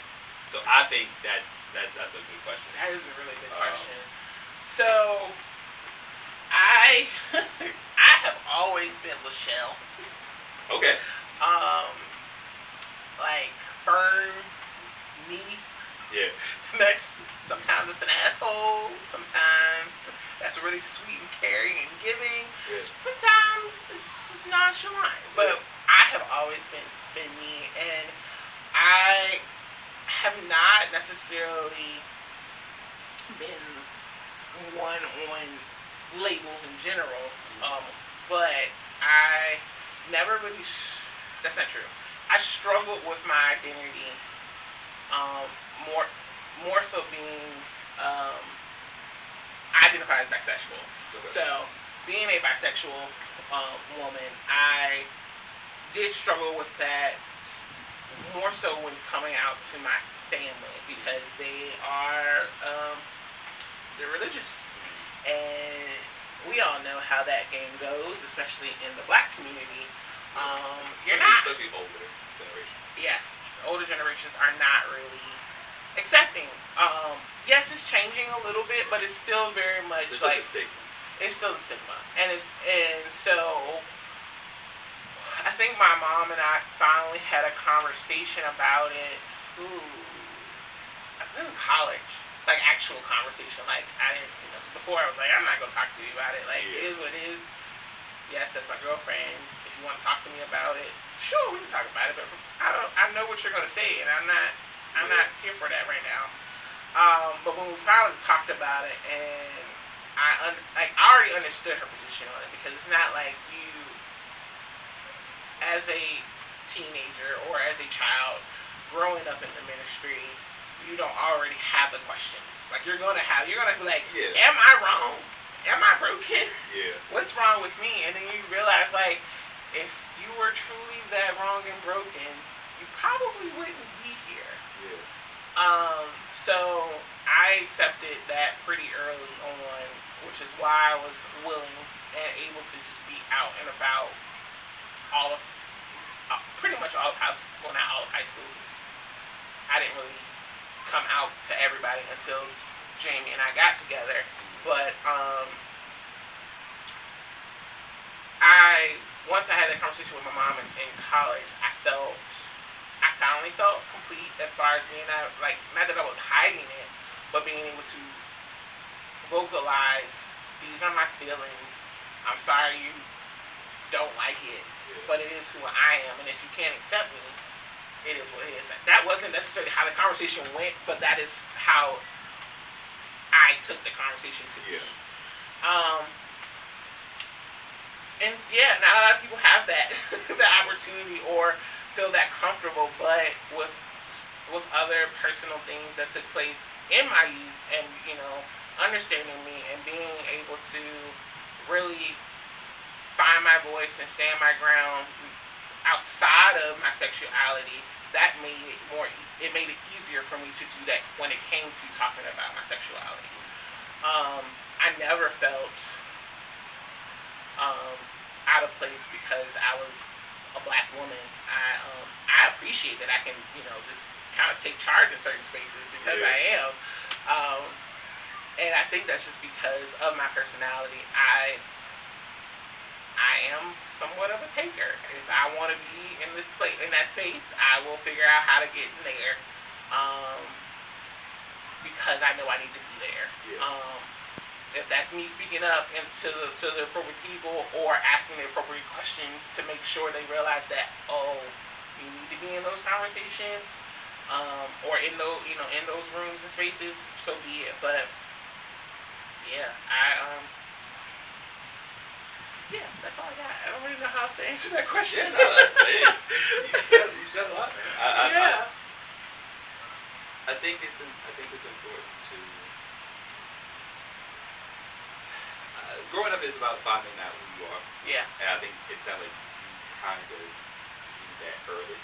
So I think that's a good question. That is a really good question. So, I have always been Lachelle. Okay. Like firm knee. Yeah. Sometimes it's an asshole. Sometimes that's really sweet and caring and giving. Yeah. Sometimes it's just nonchalant. But I have always been me, and I have not necessarily been one on labels in general. But I never really. That's not true. I struggled with my identity. Um, more more so being identified as bisexual. Okay. So being a bisexual woman, I did struggle with that more so when coming out to my family, because they are they're religious, and we all know how that game goes, especially in the black community. You're not, especially older generations. Yes, older generations are not really accepting. Yes, it's changing a little bit, but it's still very much it's like a stigma. It's still a stigma, and so I think my mom and I finally had a conversation about it. Ooh, I was in college, like actual conversation. Like I didn't, before I was like, I'm not gonna talk to you about it. Like It is what it is. Yes, that's my girlfriend. If you want to talk to me about it, sure, we can talk about it. But I know what you're gonna say, and I'm not here for that right now. But when we finally talked about it, and I already understood her position on it, because it's not like you, as a teenager or as a child growing up in the ministry, you don't already have the questions. Like you're gonna be like, am I wrong? Am I broken? Yeah. What's wrong with me? And then you realize, like, if you were truly that wrong and broken, you probably wouldn't be here. Yeah. So I accepted that pretty early on, which is why I was willing and able to just be out and about pretty much all of high school. Well, not all of high school. I didn't really come out to everybody until Jamie and I got together. But once I had that conversation with my mom in college, I finally felt complete as far as being out, like, not that I was hiding it, but being able to vocalize, these are my feelings. I'm sorry you don't like it, but it is who I am, and if you can't accept me, it is what it is. That wasn't necessarily how the conversation went, but that is how I took the conversation to be. And yeah, not a lot of people have that the opportunity or feel that comfortable, but with other personal things that took place in my youth, and understanding me and being able to really find my voice and stand my ground outside of my sexuality, that made it easier for me to do that when it came to talking about my sexuality. I never felt out of place because I was a black woman. I appreciate that I can just kind of take charge in certain spaces because I am, and I think that's just because of my personality. I am somewhat of a taker. If I want to be in that space, I will figure out how to get in there, because I know I need to be there. If that's me speaking up to the appropriate people or asking the appropriate questions to make sure they realize that, you need to be in those conversations, or in those rooms and spaces, so be it. But yeah, that's all I got. I don't really know how else to answer that question. You said a lot, man. I think it's important to. Growing up is about finding out who you are. Yeah. And I think it sounds like you kind of do that early.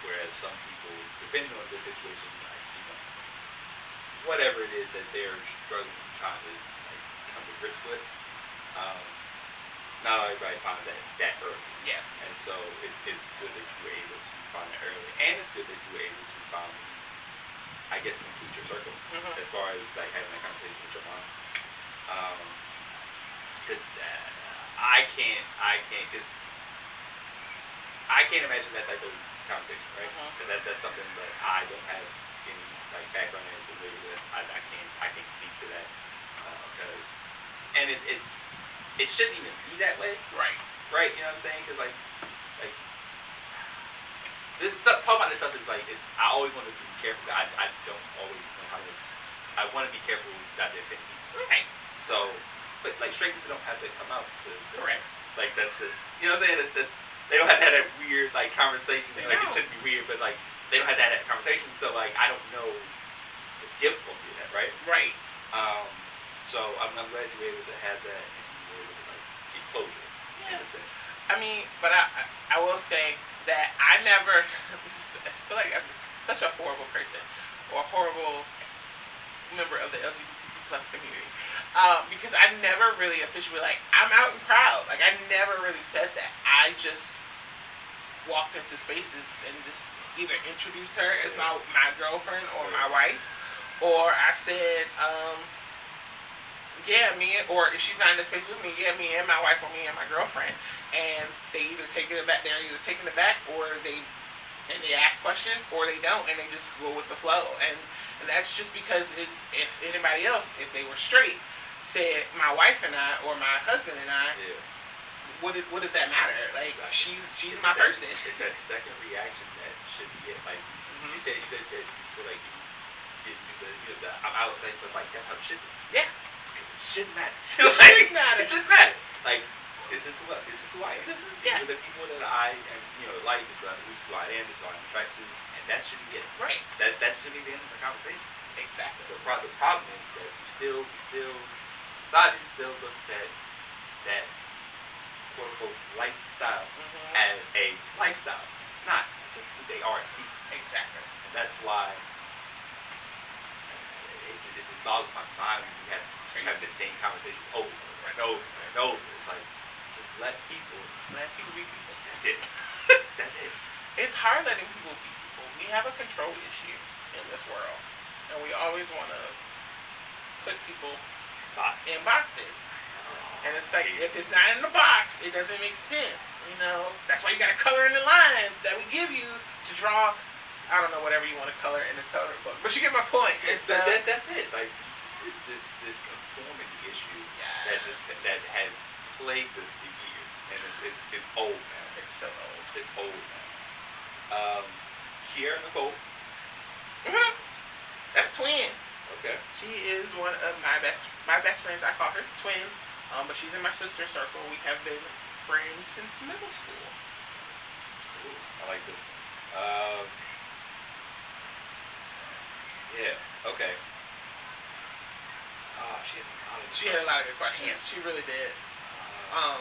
Whereas some people, depending on their situation, like, whatever it is that they're struggling, trying to come to grips with, not everybody finds that early. Yes. And so it's good that you were able to find it early, and it's good that you were able to finally, I guess, complete your circle as far as like having that conversation with your mom. Because I can't, because I can't imagine that type of conversation, right? Because that's something that I don't have any like background and familiar with. I can't speak to that because and it shouldn't even be that way, Right. Right? You know what I'm saying? Because like this talking about this stuff is like I always want to be careful. I don't always know how to. I want to be careful not to offend people. Right. So, but like straight people don't have to come out to correct. Like that's just you know what I'm saying. That they don't have to have that weird like conversation. They Like don't. it shouldn't be weird, but like they don't have to have that conversation. So like I don't know the difficulty of that, right? Right. So I'm glad you were able to have that and you were able to like get closure in a sense. I mean, but I will say that I never. I feel like I'm such a horrible person or a horrible member of the LGBTQ plus community because I never really officially like I'm out and proud. Like I never really said that. I just walked into spaces and just either introduced her as my girlfriend or my wife, or I said, yeah, or if she's not in the space with me, yeah, me and my wife or me and my girlfriend, and they either take it back, they're either taking it back, or they ask questions, or they don't, and they just go with the flow, and that's just because if anybody else, if they were straight, said my wife and I or my husband and I, what does that matter? Like she's my person. It's that second reaction that should be it. Like you said that you feel like you do the I'm out thing, but like that's how it should be. Yeah. It shouldn't matter. It shouldn't matter. It shouldn't matter. Like this is who I am. These are the people that I am, like this is who I am, this is who I'm attracted to, and that should be it. Right. That should be the end of the conversation. Exactly. The problem is that we still society still looks at that quote unquote lifestyle as a lifestyle. It's not. It's just who they are as people. Exactly. And that's why it just boggles my mind when we have the same conversations over and over and over. It's like just let people be people. That's it. That's it. It's hard letting people be people. We have a control issue in this world, and we always want to put people in boxes. And it's like, if it's not in the box, it doesn't make sense. That's why you got to color in the lines that we give you to draw. I don't know, whatever you want to color in this coloring book, but you get my point. It's that's it. Like this conformity issue that has plagued us for years, and it's old now. It's so old. It's old now. Kiera Nicole. That's twin. Okay. She is one of my best friends. I call her twin, but she's in my sister circle. We have been friends since middle school. Ooh, I like this one. Yeah. Okay. She had a lot of good questions. She really did. One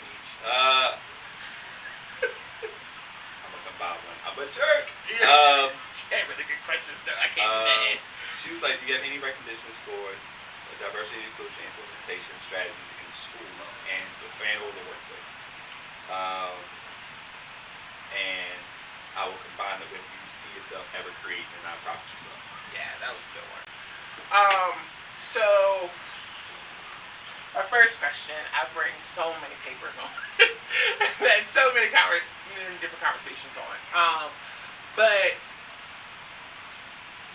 each. I'm gonna combine one. I'm a jerk. She had really good questions though. I can't do that. She was like, do you have any recommendations for diversity and inclusion implementation strategies in schools and or the workplace? And I will combine it with you see yourself ever creating a nonprofit yourself. Yeah, that was a good one. So our first question, I bring so many papers on. I've had so many different conversations on. But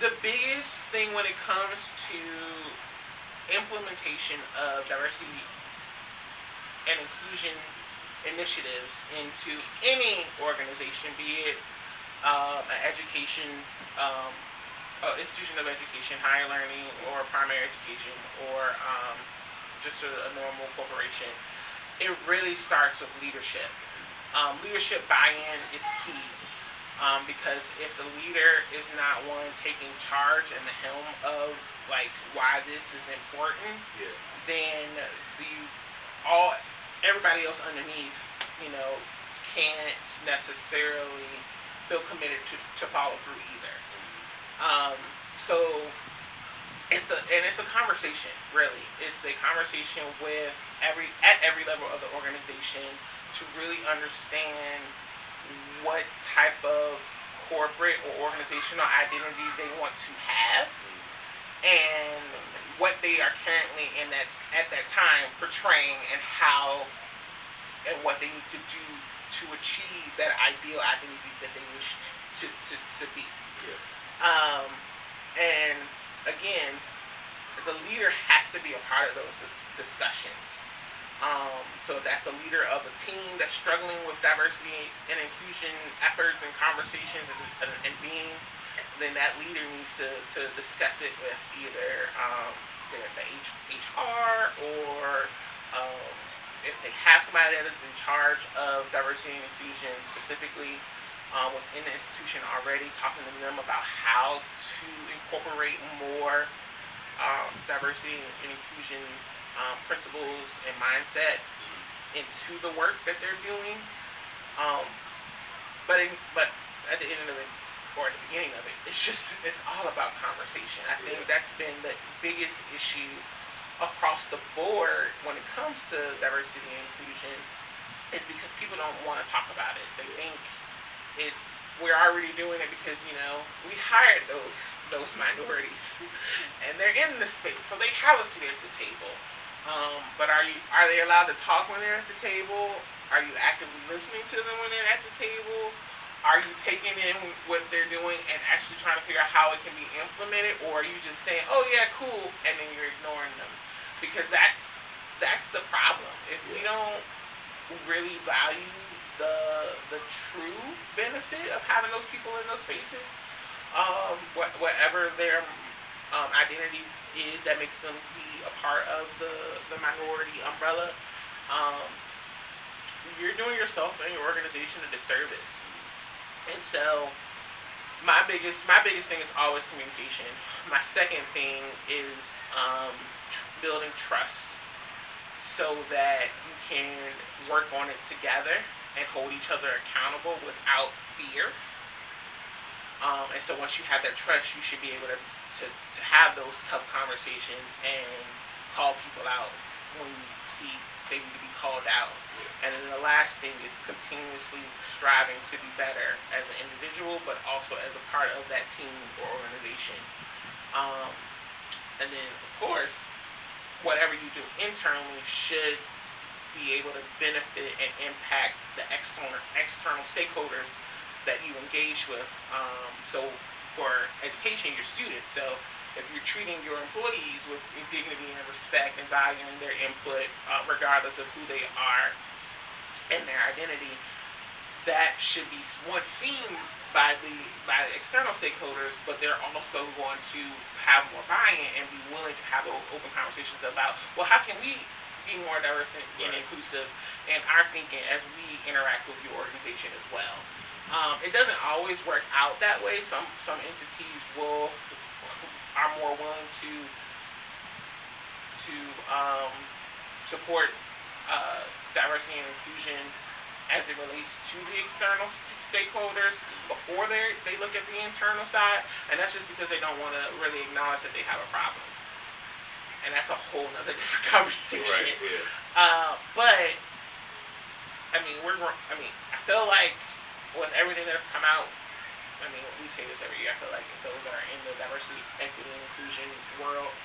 the biggest thing when it comes to implementation of diversity and inclusion initiatives into any organization, be it an education, institution of education, higher learning, or primary education, or just a normal corporation, it really starts with leadership. Leadership buy-in is key. Because if the leader is not one taking charge and the helm of like why this is important, then everybody else underneath, can't necessarily feel committed to follow through either. So it's a conversation, really. It's a conversation at every level of the organization to really understand what type of corporate or organizational identity they want to have, and what they are currently at that time portraying, and how and what they need to do to achieve that ideal identity that they wish to be. Yeah. And again, the leader has to be a part of those discussions. So if that's a leader of a team that's struggling with diversity and inclusion efforts and conversations and being, then that leader needs to discuss it with either the HR or if they have somebody that is in charge of diversity and inclusion specifically within the institution already, talking to them about how to incorporate more diversity and inclusion principles and mindset into the work that they're doing. But at the end of it, or at the beginning of it, it's all about conversation. I think that's been the biggest issue across the board when it comes to diversity and inclusion, is because people don't want to talk about it. They think we're already doing it because we hired those minorities and they're in the space, so they have a seat at the table. But are they allowed to talk when they're at the table? Are you actively listening to them when they're at the table? Are you taking in what they're doing and actually trying to figure out how it can be implemented, or are you just saying, "Oh yeah, cool," and then you're ignoring them? Because that's the problem. If we don't really value the true benefit of having those people in those spaces, whatever their identity is that makes them be a part of the minority umbrella, you're doing yourself and your organization a disservice. And so my biggest thing is always communication. My second thing is building trust, so that you can work on it together and hold each other accountable without fear. And so once you have that trust, you should be able to have those tough conversations and call people out when you see they need to be called out. And then the last thing is continuously striving to be better as an individual, but also as a part of that team or organization. And then, of course, whatever you do internally should be able to benefit and impact the external stakeholders that you engage with. So for education, your students. So if you're treating your employees with dignity and respect and valuing their input, regardless of who they are and their identity, that should be seen by the external stakeholders, but they're also going to have more buy-in and be willing to have those open conversations about, well, how can we be more diverse and inclusive in our thinking as we interact with your organization as well. It doesn't always work out that way. Some entities are more willing to support diversity and inclusion as it relates to the external stakeholders before they look at the internal side, and that's just because they don't want to really acknowledge that they have a problem. And that's a whole nother different conversation. Right, yeah. But I feel like with everything that's come out, we say this every year, I feel like if those that are in the diversity, equity, and inclusion world,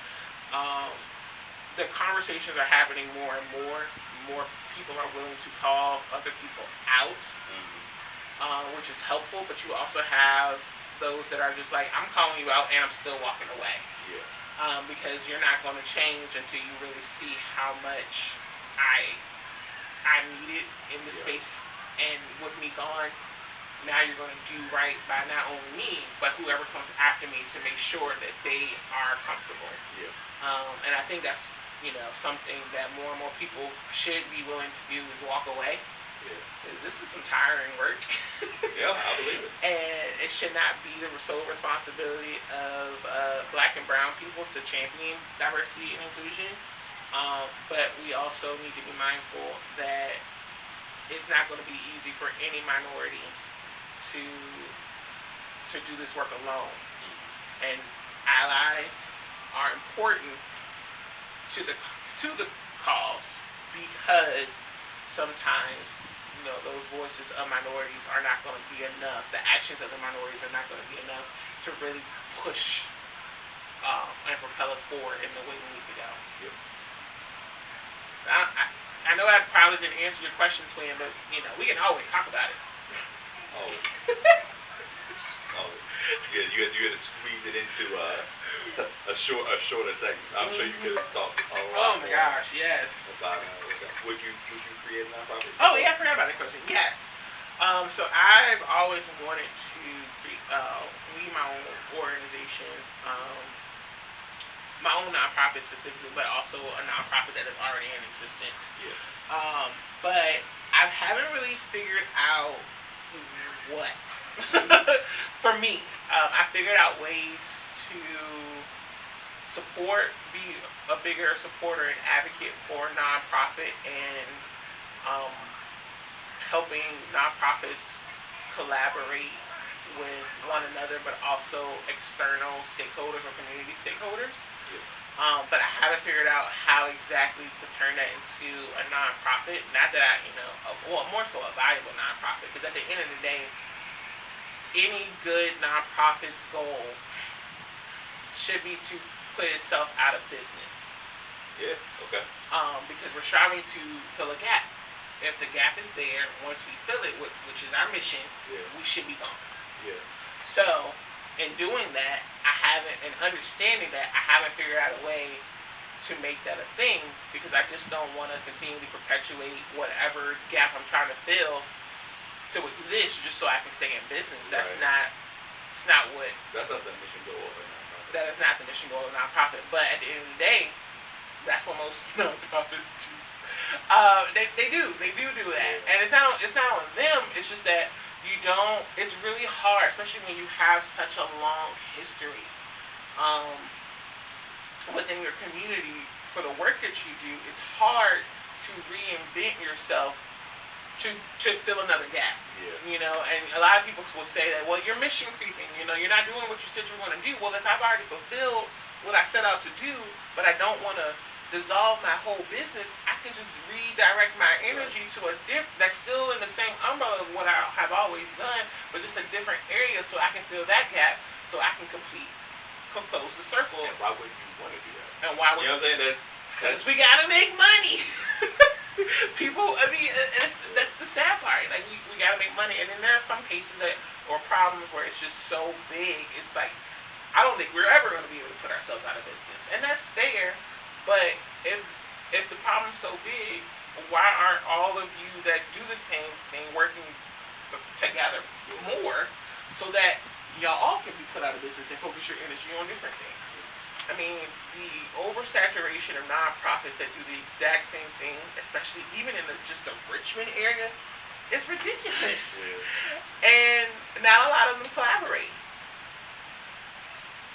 the conversations are happening more and more. More people are willing to call other people out, which is helpful, but you also have those that are just like, I'm calling you out and I'm still walking away. Yeah. Because you're not going to change until you really see how much I need it in the space, and with me gone, now you're going to do right by not only me, but whoever comes after me to make sure that they are comfortable. Yeah. And I think that's something that more and more people should be willing to do, is walk away. Yeah. Because this is some tiring work. Yeah, I believe it. And it should not be the sole responsibility of Black and brown people to champion diversity and inclusion. But we also need to be mindful that it's not going to be easy for any minority to do this work alone. And allies are important to the cause, because sometimes those voices of minorities are not going to be enough. The actions of the minorities are not going to be enough to really push and propel us forward in the way we need to go. Yep. So I I know I probably didn't answer your question, Twin, but we can always talk about it. Oh. Oh. You had to squeeze it into a shorter segment. I'm sure you could have talked a lot. Oh my gosh, yes. About would you create a nonprofit? Oh yeah, I forgot about that question. Yes. So I've always wanted to lead my own organization, my own nonprofit specifically, but also a nonprofit that is already in existence. Yeah. But I haven't really figured out what. For me, I figured out ways to be a bigger supporter and advocate for nonprofit and um, helping nonprofits collaborate with one another, but also external stakeholders or community stakeholders. Yeah. But I haven't figured out how exactly to turn that into a nonprofit. Not that more so a valuable nonprofit, because at the end of the day, any good nonprofit's goal should be to put itself out of business. Yeah, okay. Because we're striving to fill a gap. If the gap is there, once we fill it, which is our mission, we should be gone. Yeah. So, in doing that, in understanding that, I haven't figured out a way to make that a thing, because I just don't want to continually perpetuate whatever gap I'm trying to fill to exist just so I can stay in business. That's not what. That's not the mission goal of a nonprofit. That is not the mission goal of a nonprofit. But at the end of the day, that's what most nonprofits do. They do that, and it's not on them. It's just that it's really hard, especially when you have such a long history within your community for the work that you do. It's hard to reinvent yourself to fill another gap. Yeah. And a lot of people will say that, well, you're mission creeping. You're not doing what you said you were going to do. Well, if I've already fulfilled what I set out to do, but I don't want to dissolve my whole business, I can just redirect my energy to that's still in the same umbrella of what I have always done, but just a different area, so I can fill that gap, so I can close the circle. And why would you want to do that? And why would you know what I'm saying? Because we gotta make money. People, that's the sad part. Like we gotta make money, and then there are some cases or problems where it's just so big. It's like I don't think we're ever gonna be able to put ourselves out of business, and that's fair. But if the problem's so big, why aren't all of you that do the same thing working together more so that y'all all can be put out of business and focus your energy on different things? I mean, the oversaturation of nonprofits that do the exact same thing, especially even in just the Richmond area, it's ridiculous. Yeah. And not a lot of them collaborate.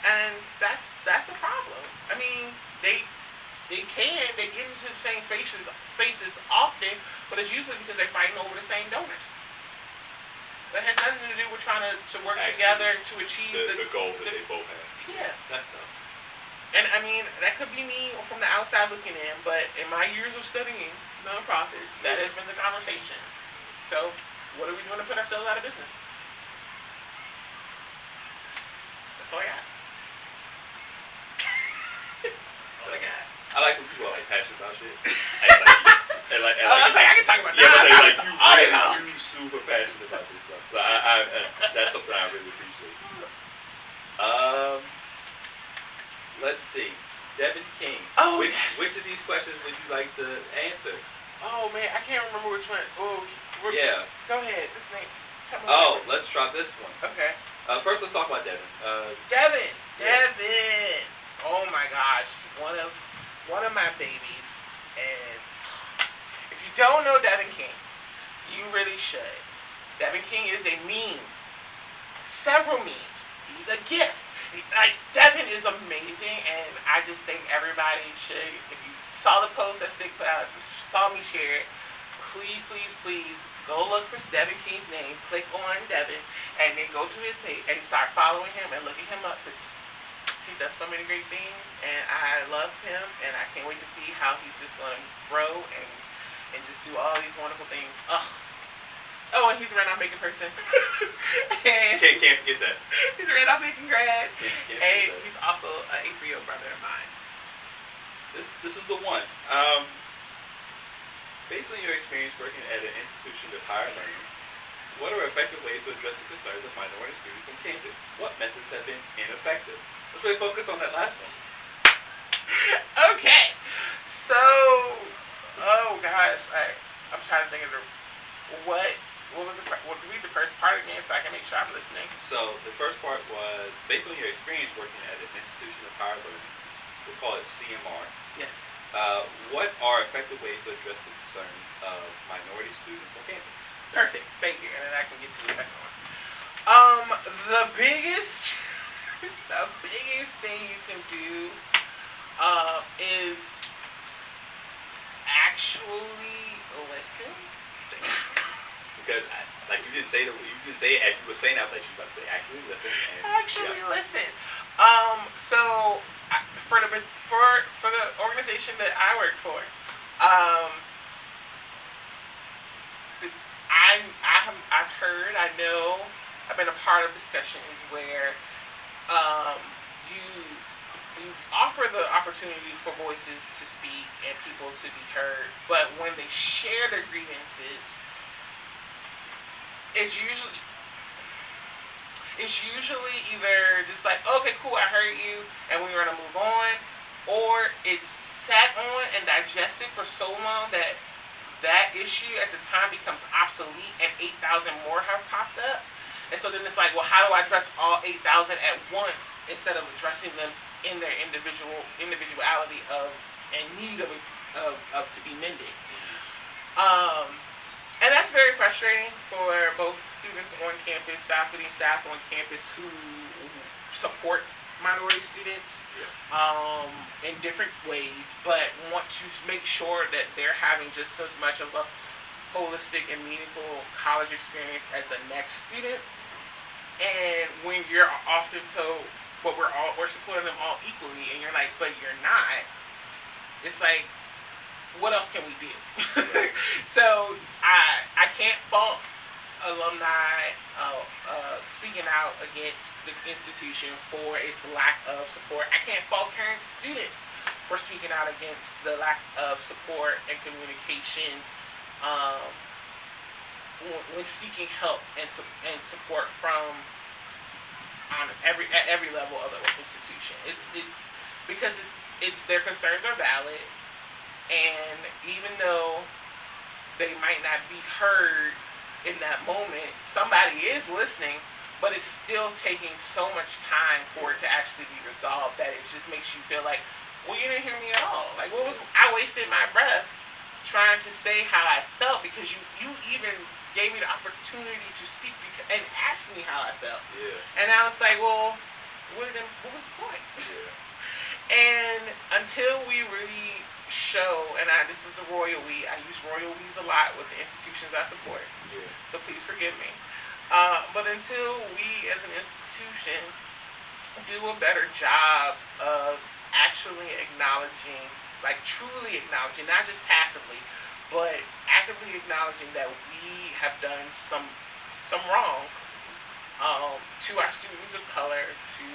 And that's a problem. I mean, they get into the same spaces often, but it's usually because they're fighting over the same donors. That has nothing to do with trying to work together to achieve the goal that they both have. Yeah. That's tough. And I mean, that could be me from the outside looking in, but in my years of studying nonprofits, that has been the conversation. So, what are we doing to put ourselves out of business? That's all I got. That's all I got. I like when people are passionate about shit. I was like, I can talk about that. Yeah, but you super passionate about this stuff. So that's something I really appreciate. Let's see. Devin King. Oh, which of these questions would you like to answer? Oh man, I can't remember which one. Oh, yeah. Go ahead. This name. Let's try this one. Okay. First, let's talk about Devin. Devin. Yeah. Devin. Oh my gosh, one of my babies. And if you don't know Devin King, you really should. Devin King is a meme. Several memes. He's a gift. Like, Devin is amazing, and I just think everybody should, if you saw the post that Stick put out, saw me share it, please go look for Devin King's name, click on Devin, and then go to his page and start following him and looking him up, because he does so many great things, and I love him, and I can't wait to see how he's just going to grow and just do all these wonderful things. Oh, and he's a Randolph Macon person. And can't forget that. He's a Randolph Macon grad. And he's also an A3O brother of mine. This is the one. Based on your experience working at an institution of higher learning, what are effective ways to address the concerns of minority students on campus? What methods have been ineffective? Let's really focus on that last one. Okay. So, oh gosh, I'm trying to think of what was the read the first part again so I can make sure I'm listening. So the first part was based on your experience working at an institution of higher learning. We'll call it CMR. Yes. What are effective ways to address the concerns of minority students on campus? Perfect. Thank you. And then I can get to the second one. The biggest, the biggest thing you can do, is actually listen. Because like you didn't say it as you were saying. I was like, you about to say actually listen. And, actually listen. So for the organization that I work for, I've heard, I know, I've been a part of discussions where you offer the opportunity for voices to speak and people to be heard, but when they share their grievances, it's usually either just like, okay, cool, I heard you, and we're gonna move on, or it's sat on and digested for so long that issue at the time becomes obsolete, and 8,000 more have popped up, and so then it's like, well, how do I address all 8,000 at once instead of addressing them in their individuality and need of to be mended. And that's very frustrating for both students on campus, faculty and staff on campus who support minority students in different ways, but want to make sure that they're having just as much of a holistic and meaningful college experience as the next student. And when you're often told, but we're supporting them all equally, and you're like, but you're not. It's like, what else can we do? So I can't fault alumni speaking out against the institution for its lack of support. I can't fault current students for speaking out against the lack of support and communication when seeking help and support from at every level of the institution. It's because it's their concerns are valid, and even though they might not be heard in that moment, somebody is listening, but it's still taking so much time for it to actually be resolved that it just makes you feel like, well, you didn't hear me at all. Like, I wasted my breath trying to say how I felt because you even gave me the opportunity to speak and ask me how I felt. Yeah. And I was like, well, what was the point? Yeah. And until we really show, and this is the royal we, I use royal we's a lot with the institutions I support, so please forgive me. But until we as an institution do a better job of actually acknowledging, like truly acknowledging, not just passively, but actively acknowledging that we have done some wrong to our students of color, to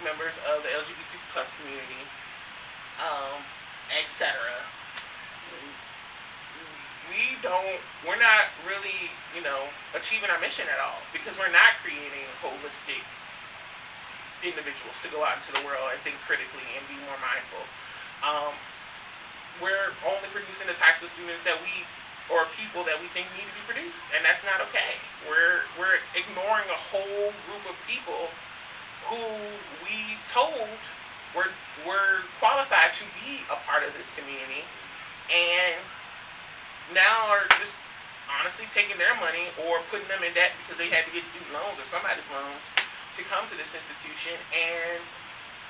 members of the LGBT plus community, etc. We're not really, achieving our mission at all, because we're not creating holistic individuals to go out into the world and think critically and be more mindful. We're only producing the types of students or people that we think need to be produced, and that's not okay. We're ignoring a whole group of people who we told were qualified to be a part of this community, and now are just honestly taking their money or putting them in debt because they had to get student loans or somebody's loans to come to this institution, and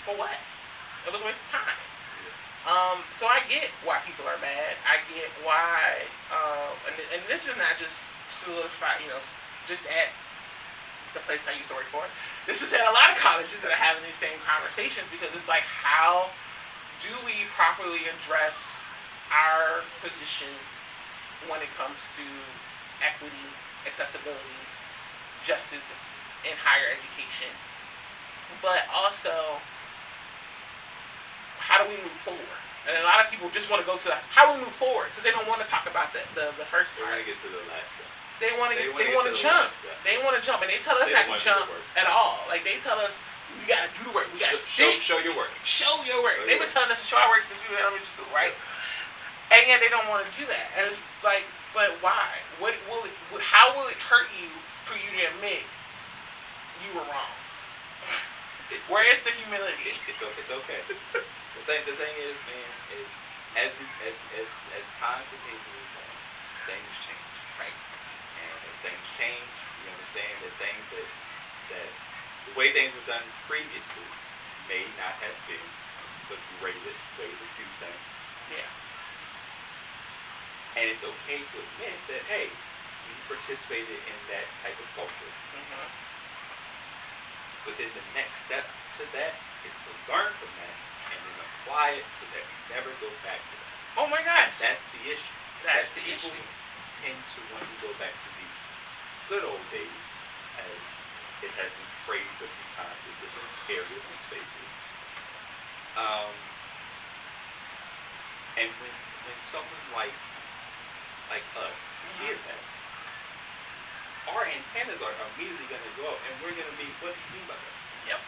for what? It was a waste of time. So I get why people are mad. I get why, and this is not just solidified, just at the place I used to work for. This is at a lot of colleges that are having these same conversations, because it's like, how do we properly address our position when it comes to equity, accessibility, justice in higher education, but also, how do we move forward? And a lot of people just want to go to how we move forward because they don't want to talk about the first part. They want to get to the last step. They want to jump. They want to jump, and they tell us not to jump at all. Like they tell us we gotta do the work. We gotta show your work. Show your work. They've been telling us to show our work since we were in elementary school, right? And yet they don't want to do that. And it's like, but why? How will it hurt you for you to admit you were wrong? Where is the humility? It's okay. The thing is, man, is as time continues to move on, things change. Right. And as things change, you understand that things that the way things were done previously may not have been the greatest way to do things. Yeah. And it's okay to admit that, hey, you participated in that type of culture. Mm-hmm. But then the next step to that is to learn from that and then apply it so that we never go back to that. Oh my gosh. And that's the issue. That's the people issue. Tend to want to go back to the good old days, as it has been phrased a few times in different areas and spaces. And when someone like us hear that, our antennas are immediately going to go up, and we're going to be, what do you mean by that? Yep.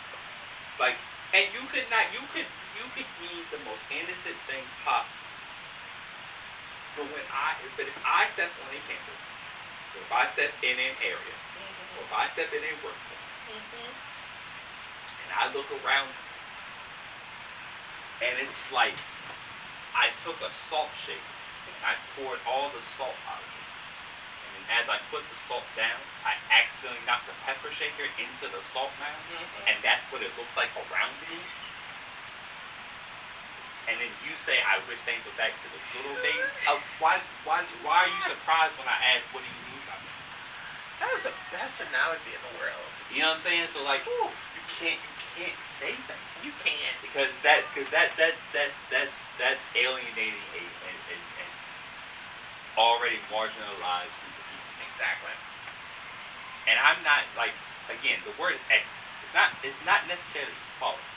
Like, and you could mean the most innocent thing possible. But if I step on a campus, or if I step in an area, or if I step in a workplace, and I look around, and it's like I took a salt shaker and I poured all the salt out of it. And then as I put the salt down, I accidentally knocked the pepper shaker into the salt mound, and that's what it looks like around me. And then you say, I wish things were back to the good old days. Why are you surprised when I ask, what do you mean by that? That is the best analogy in the world. You know what I'm saying? So like, you can't say things. You can't. Because that's alienating an already marginalized group of people. Exactly. And I'm not like, again, the word is equity. It's not necessarily equality.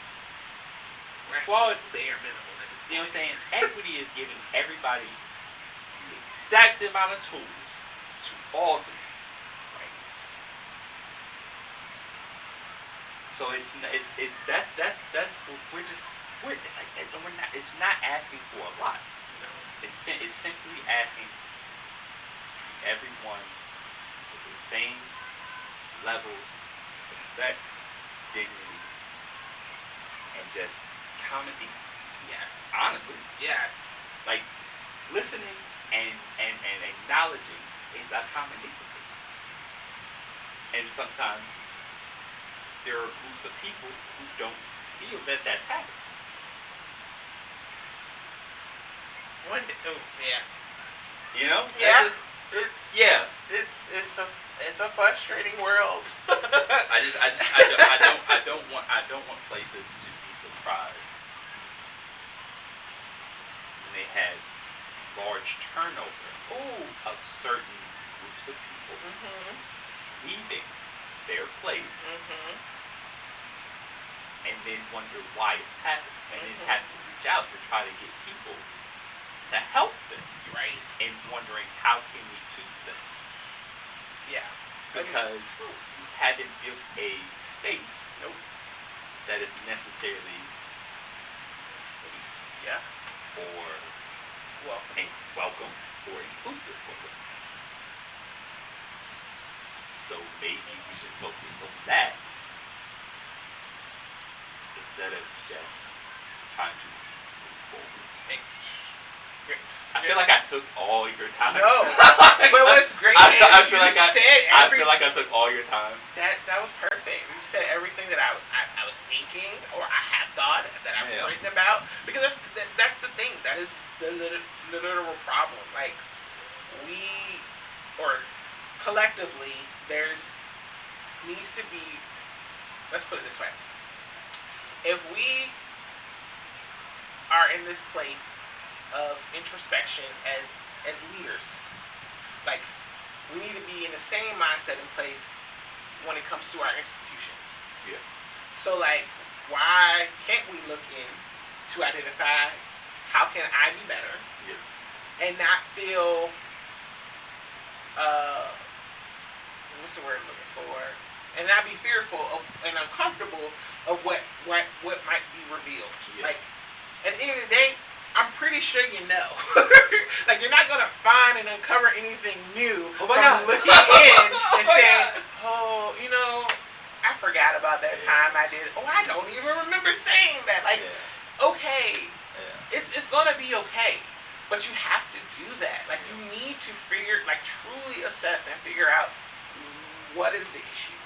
Equality, bare minimum. You know what I'm saying? Equity is giving everybody the exact amount of tools to all succeed. Right? So it's not asking for a lot. No. It's simply asking to treat everyone with the same levels of respect, dignity, and just common decency. Yes. Honestly. Yes. Like, listening and acknowledging is a common decency. And sometimes there are groups of people who don't feel that that's happening. Yeah. You know? Yeah. It's It's a frustrating world. I don't want places to be surprised when they had large turnover of certain groups of people leaving their place and then wonder why it's happening, and then have to reach out to try to get people to help them, right? And wondering how can we keep them. Yeah. Because you haven't built a space that is necessarily safe. Yeah. Or welcome or inclusive for them. So maybe we should focus on that instead of just trying to move forward. I feel like I took all your time. No, but what's great is I feel like I took all your time. That was perfect. You said everything that I was thinking, or I have thought, that I've written about. Because that's the thing. That is the literal problem. Like, collectively, there's needs to be. Let's put it this way. If we are in this place of introspection as leaders, like, we need to be in the same mindset in place when it comes to our institutions. Yeah. So, like, why can't we look in to identify how can I be better, and not feel what's the word I'm looking for, and not be fearful of and uncomfortable of what might be revealed. Like at the end of the day, I'm pretty sure you know. Like you're not gonna find and uncover anything new from looking in and saying, "Oh, you know, I forgot about that time I did. Oh, I don't even remember saying that." Like, okay, it's gonna be okay, but you have to do that. Like you need to truly assess and figure out what is the issue.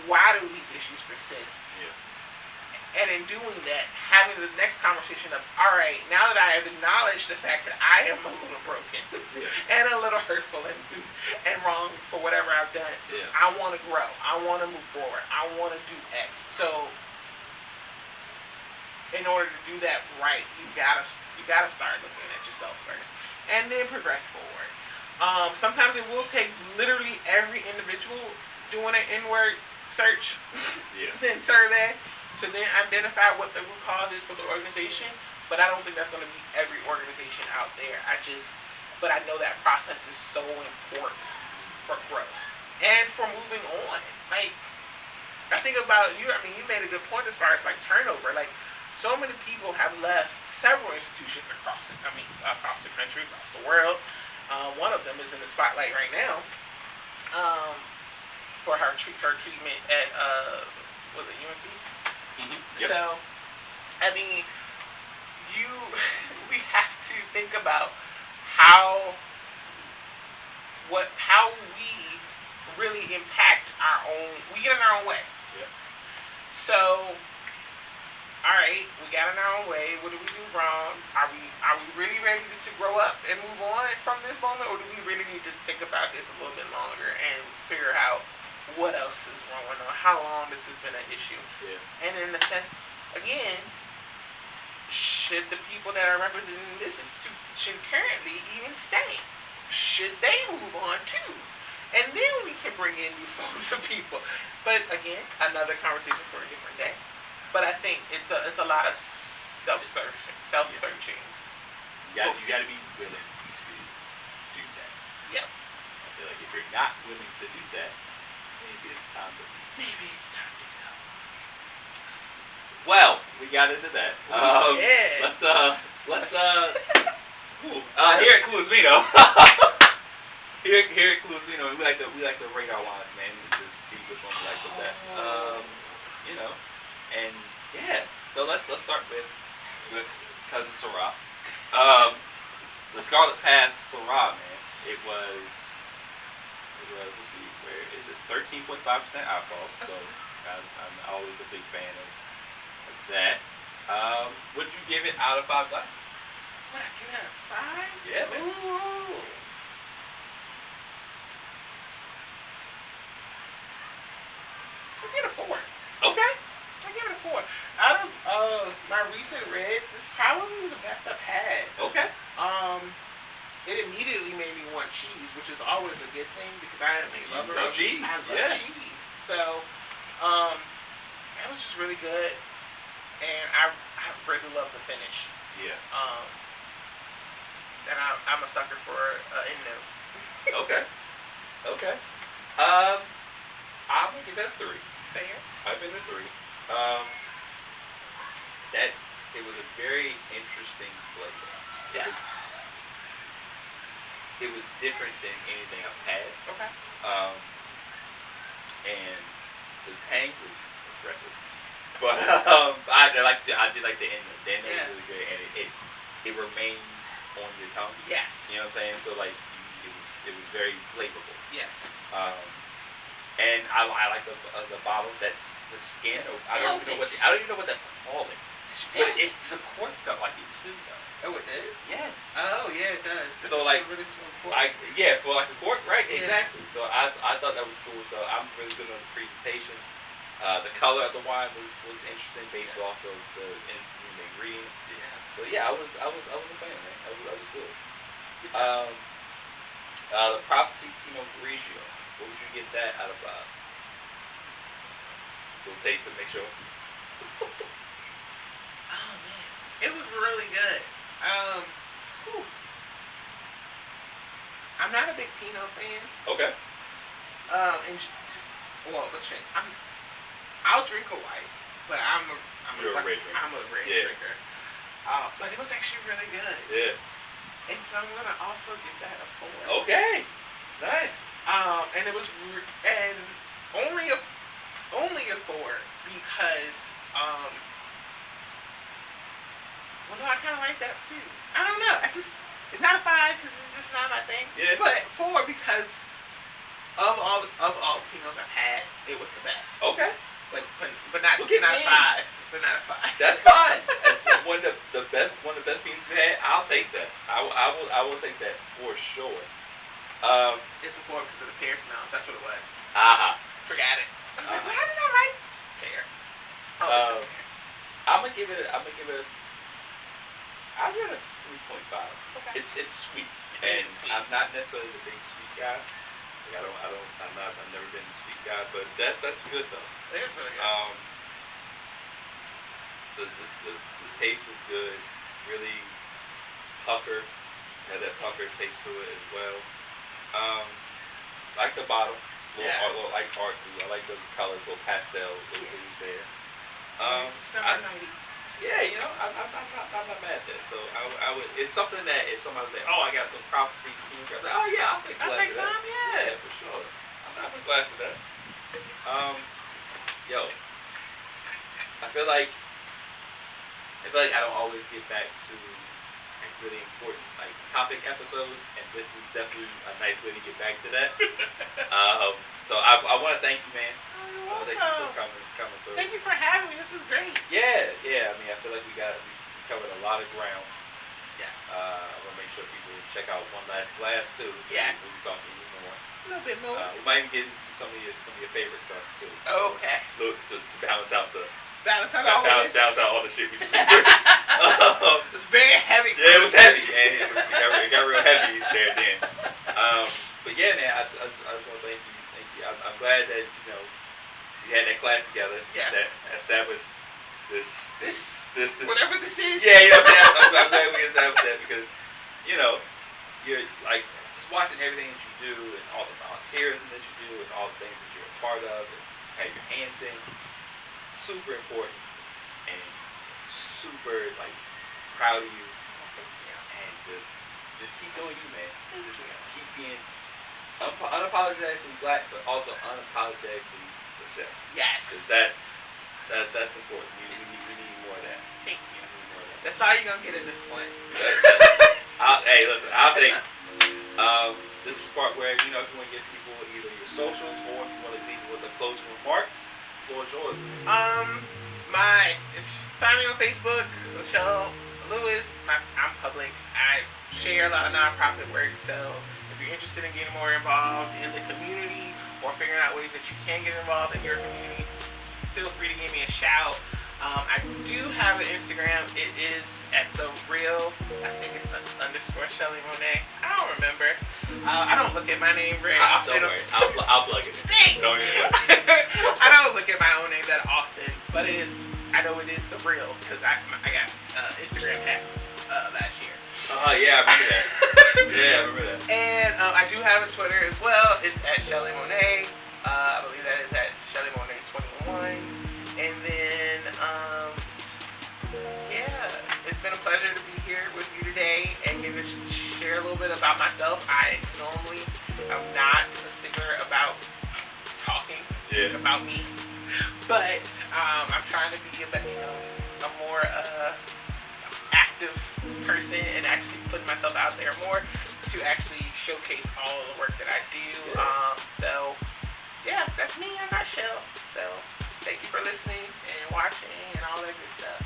Why do these issues persist? And in doing that, having the next conversation of, all right, now that I have acknowledged the fact that I am a little broken and a little hurtful and wrong for whatever I've done, I want to grow. I want to move forward. I want to do X. So, in order to do that right, you gotta start looking at yourself first, and then progress forward. Sometimes it will take literally every individual doing an inward search and survey to then identify what the root cause is for the organization. But I don't think that's going to be every organization out there. But I know that process is so important for growth and for moving on. Like, I think about you. I mean, you made a good point as far as like turnover. Like, so many people have left several institutions across the country, across the world. One of them is in the spotlight right now for her treatment at was it UNC? Yep. So, I mean, we have to think about how we really impact we get in our own way. So, all right, we got in our own way. What do we do wrong? Are we really ready to grow up and move on from this moment, or do we really need to think about this a little bit longer and figure out what else is wrong or how long this has been an issue? And in a sense, again, should the people that are representing this institution currently even stay? Should they move on too? And then we can bring in new folks of people. But again, another conversation for a different day. But I think it's a lot of self-searching. You got to be willing to do that. Yeah. I feel like if you're not willing to do that, maybe it's time to go. Well, we got into that. Let's here at Clueless Vino. Here at Clueless Vino, we like to rate our wines, man. We just see which one we like the best. And yeah, so let's start with Cousin Syrah. The Scarlet Path Syrah, man. It was let's see, where is it? 13.5% alcohol. So I'm always a big fan of that. Would you give it out of 5 glasses? Would I give it a 5? Yeah, man. Ooh. I give it a 4. Okay. I give it a 4. Out of my recent reds, it's probably the best I've had. Okay. It immediately made me want cheese, which is always a good thing because I am a lover of cheese. I love cheese. So, that was just really good, and I really love the finish. Yeah. And I'm a sucker for Inno. Okay. I'm gonna give that a 3. Fair. I've been a 3. That it was a very interesting flavor. Yes. It was different than anything I've had. Okay. And the tang was impressive. But I did like the end. The end was really good, and it remained on your tongue. Yes. You know what I'm saying? So like it was very flavorful. Yes. And I like the bottle. That's the skin. I don't even know what they call it. But the cork felt like it too, though. Oh, it did? Yes. Oh, yeah, it does. So like, a really smooth cork. for like a cork, right? Yeah. Exactly. So I thought that was cool. So I'm really good on the presentation. The color of the wine was interesting based off of the ingredients. Yeah. So yeah, I was a fan, man. I was cool. The Prophecy Pinot Grigio. What would you give that out of 5? We'll taste it, make sure. Oh man, it was really good. Whew. I'm not a big Pinot fan. Okay. And just let's change. I'll drink a white, but I'm a red drinker. I'm a red drinker. But it was actually really good. Yeah. And so I'm gonna also give that a 4. Okay. Nice. And it was and only a 4 because well, no, I kind of like that too. I don't know. It's not a 5 because it's just not my thing. Yeah. But 4 because of all Pinots I've had, it was the best. Okay. But not Look at not me. a 5. But not a 5. That's fine. one of the best Pinots we've had. I'll take that. I will take that for sure. It's a 4 because of the pear smell. That's what it was. Forgot it. I was like, well, how did I like pear? I'm gonna give it. I'll give it a 3.5. Okay. It's sweet, and I'm not necessarily the big sweet guy. Like I've never been a sweet guy, but that's good though. It's really good. The taste was good. Really pucker. Had that pucker taste to it as well. Like the bottle. Little like artsy. I like the colors, little pastel, little things there. Summer nighty. Yeah, I'm not mad at that. So I would. It's something that if somebody was like, oh, I got some prophecy, I'm like, oh yeah, I'll take some. Yeah, for sure. I'm a glass of that. Yo, I feel like I don't always get back to like really important like topic episodes, and this was definitely a nice way to get back to that. So I want to thank you, man. Oh, Thank you for coming through. Thank you for having me. This was great. Yeah. I mean, I feel like we covered a lot of ground. Yes. I want to make sure people check out One Last Glass too. Yes. We'll be talking even more. A little bit more. We might even get into some of your favorite stuff too. Okay. To balance out all the shit we just did. It was very heavy. Yeah, it was heavy, and it got real heavy there then. But yeah, man, I just want to thank you. I'm glad that we had that class together. Yes. That established this whatever this is. Yeah, what I'm saying. I'm glad we established that because you're like just watching everything that you do and all the volunteerism that you do and all the things that you're a part of and have your hands in. Super important and super proud of you. And just keep doing you, man. Just keep being unapologetically black, but also unapologetically Lachelle. Yes. Because that's important. We need more of that. Thank you. That's all you're gonna get at this point. Hey, listen. I'll take. This is the part where if you want to give people either your socials or if you want to leave with a closing remark. The floor is yours. If you find me on Facebook, Lachelle Lewis. I'm public. I share a lot of nonprofit work, so if you're interested in getting more involved in the community or figuring out ways that you can get involved in your community, feel free to give me a shout. I do have an Instagram. It is at the real. I think it's _Shelly Monet. I don't remember. I don't look at my name very often. Don't worry. I'll plug it in. Thanks. Don't even I don't look at my own name that often, but it is. I know it is the real because I got Instagram hacked last year. Yeah, I remember that. Yeah, I remember that. And I do have a Twitter as well. It's at Shelly Monet. I believe that is at Shelly Monet 21. And then, it's been a pleasure to be here with you today and get to share a little bit about myself. I'm not a stickler about talking about me, but I'm trying to be a more active person and actually put myself out there more to actually showcase all the work that I do. So that's me in a nutshell. So thank you for listening and watching and all that good stuff.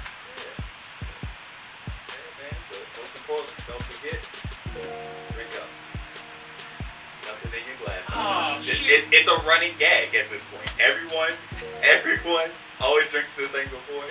Man, but most important, don't forget, drink up. Nothing in your glass. Oh, shit. It's a running gag at this point. Everyone always drinks this thing before.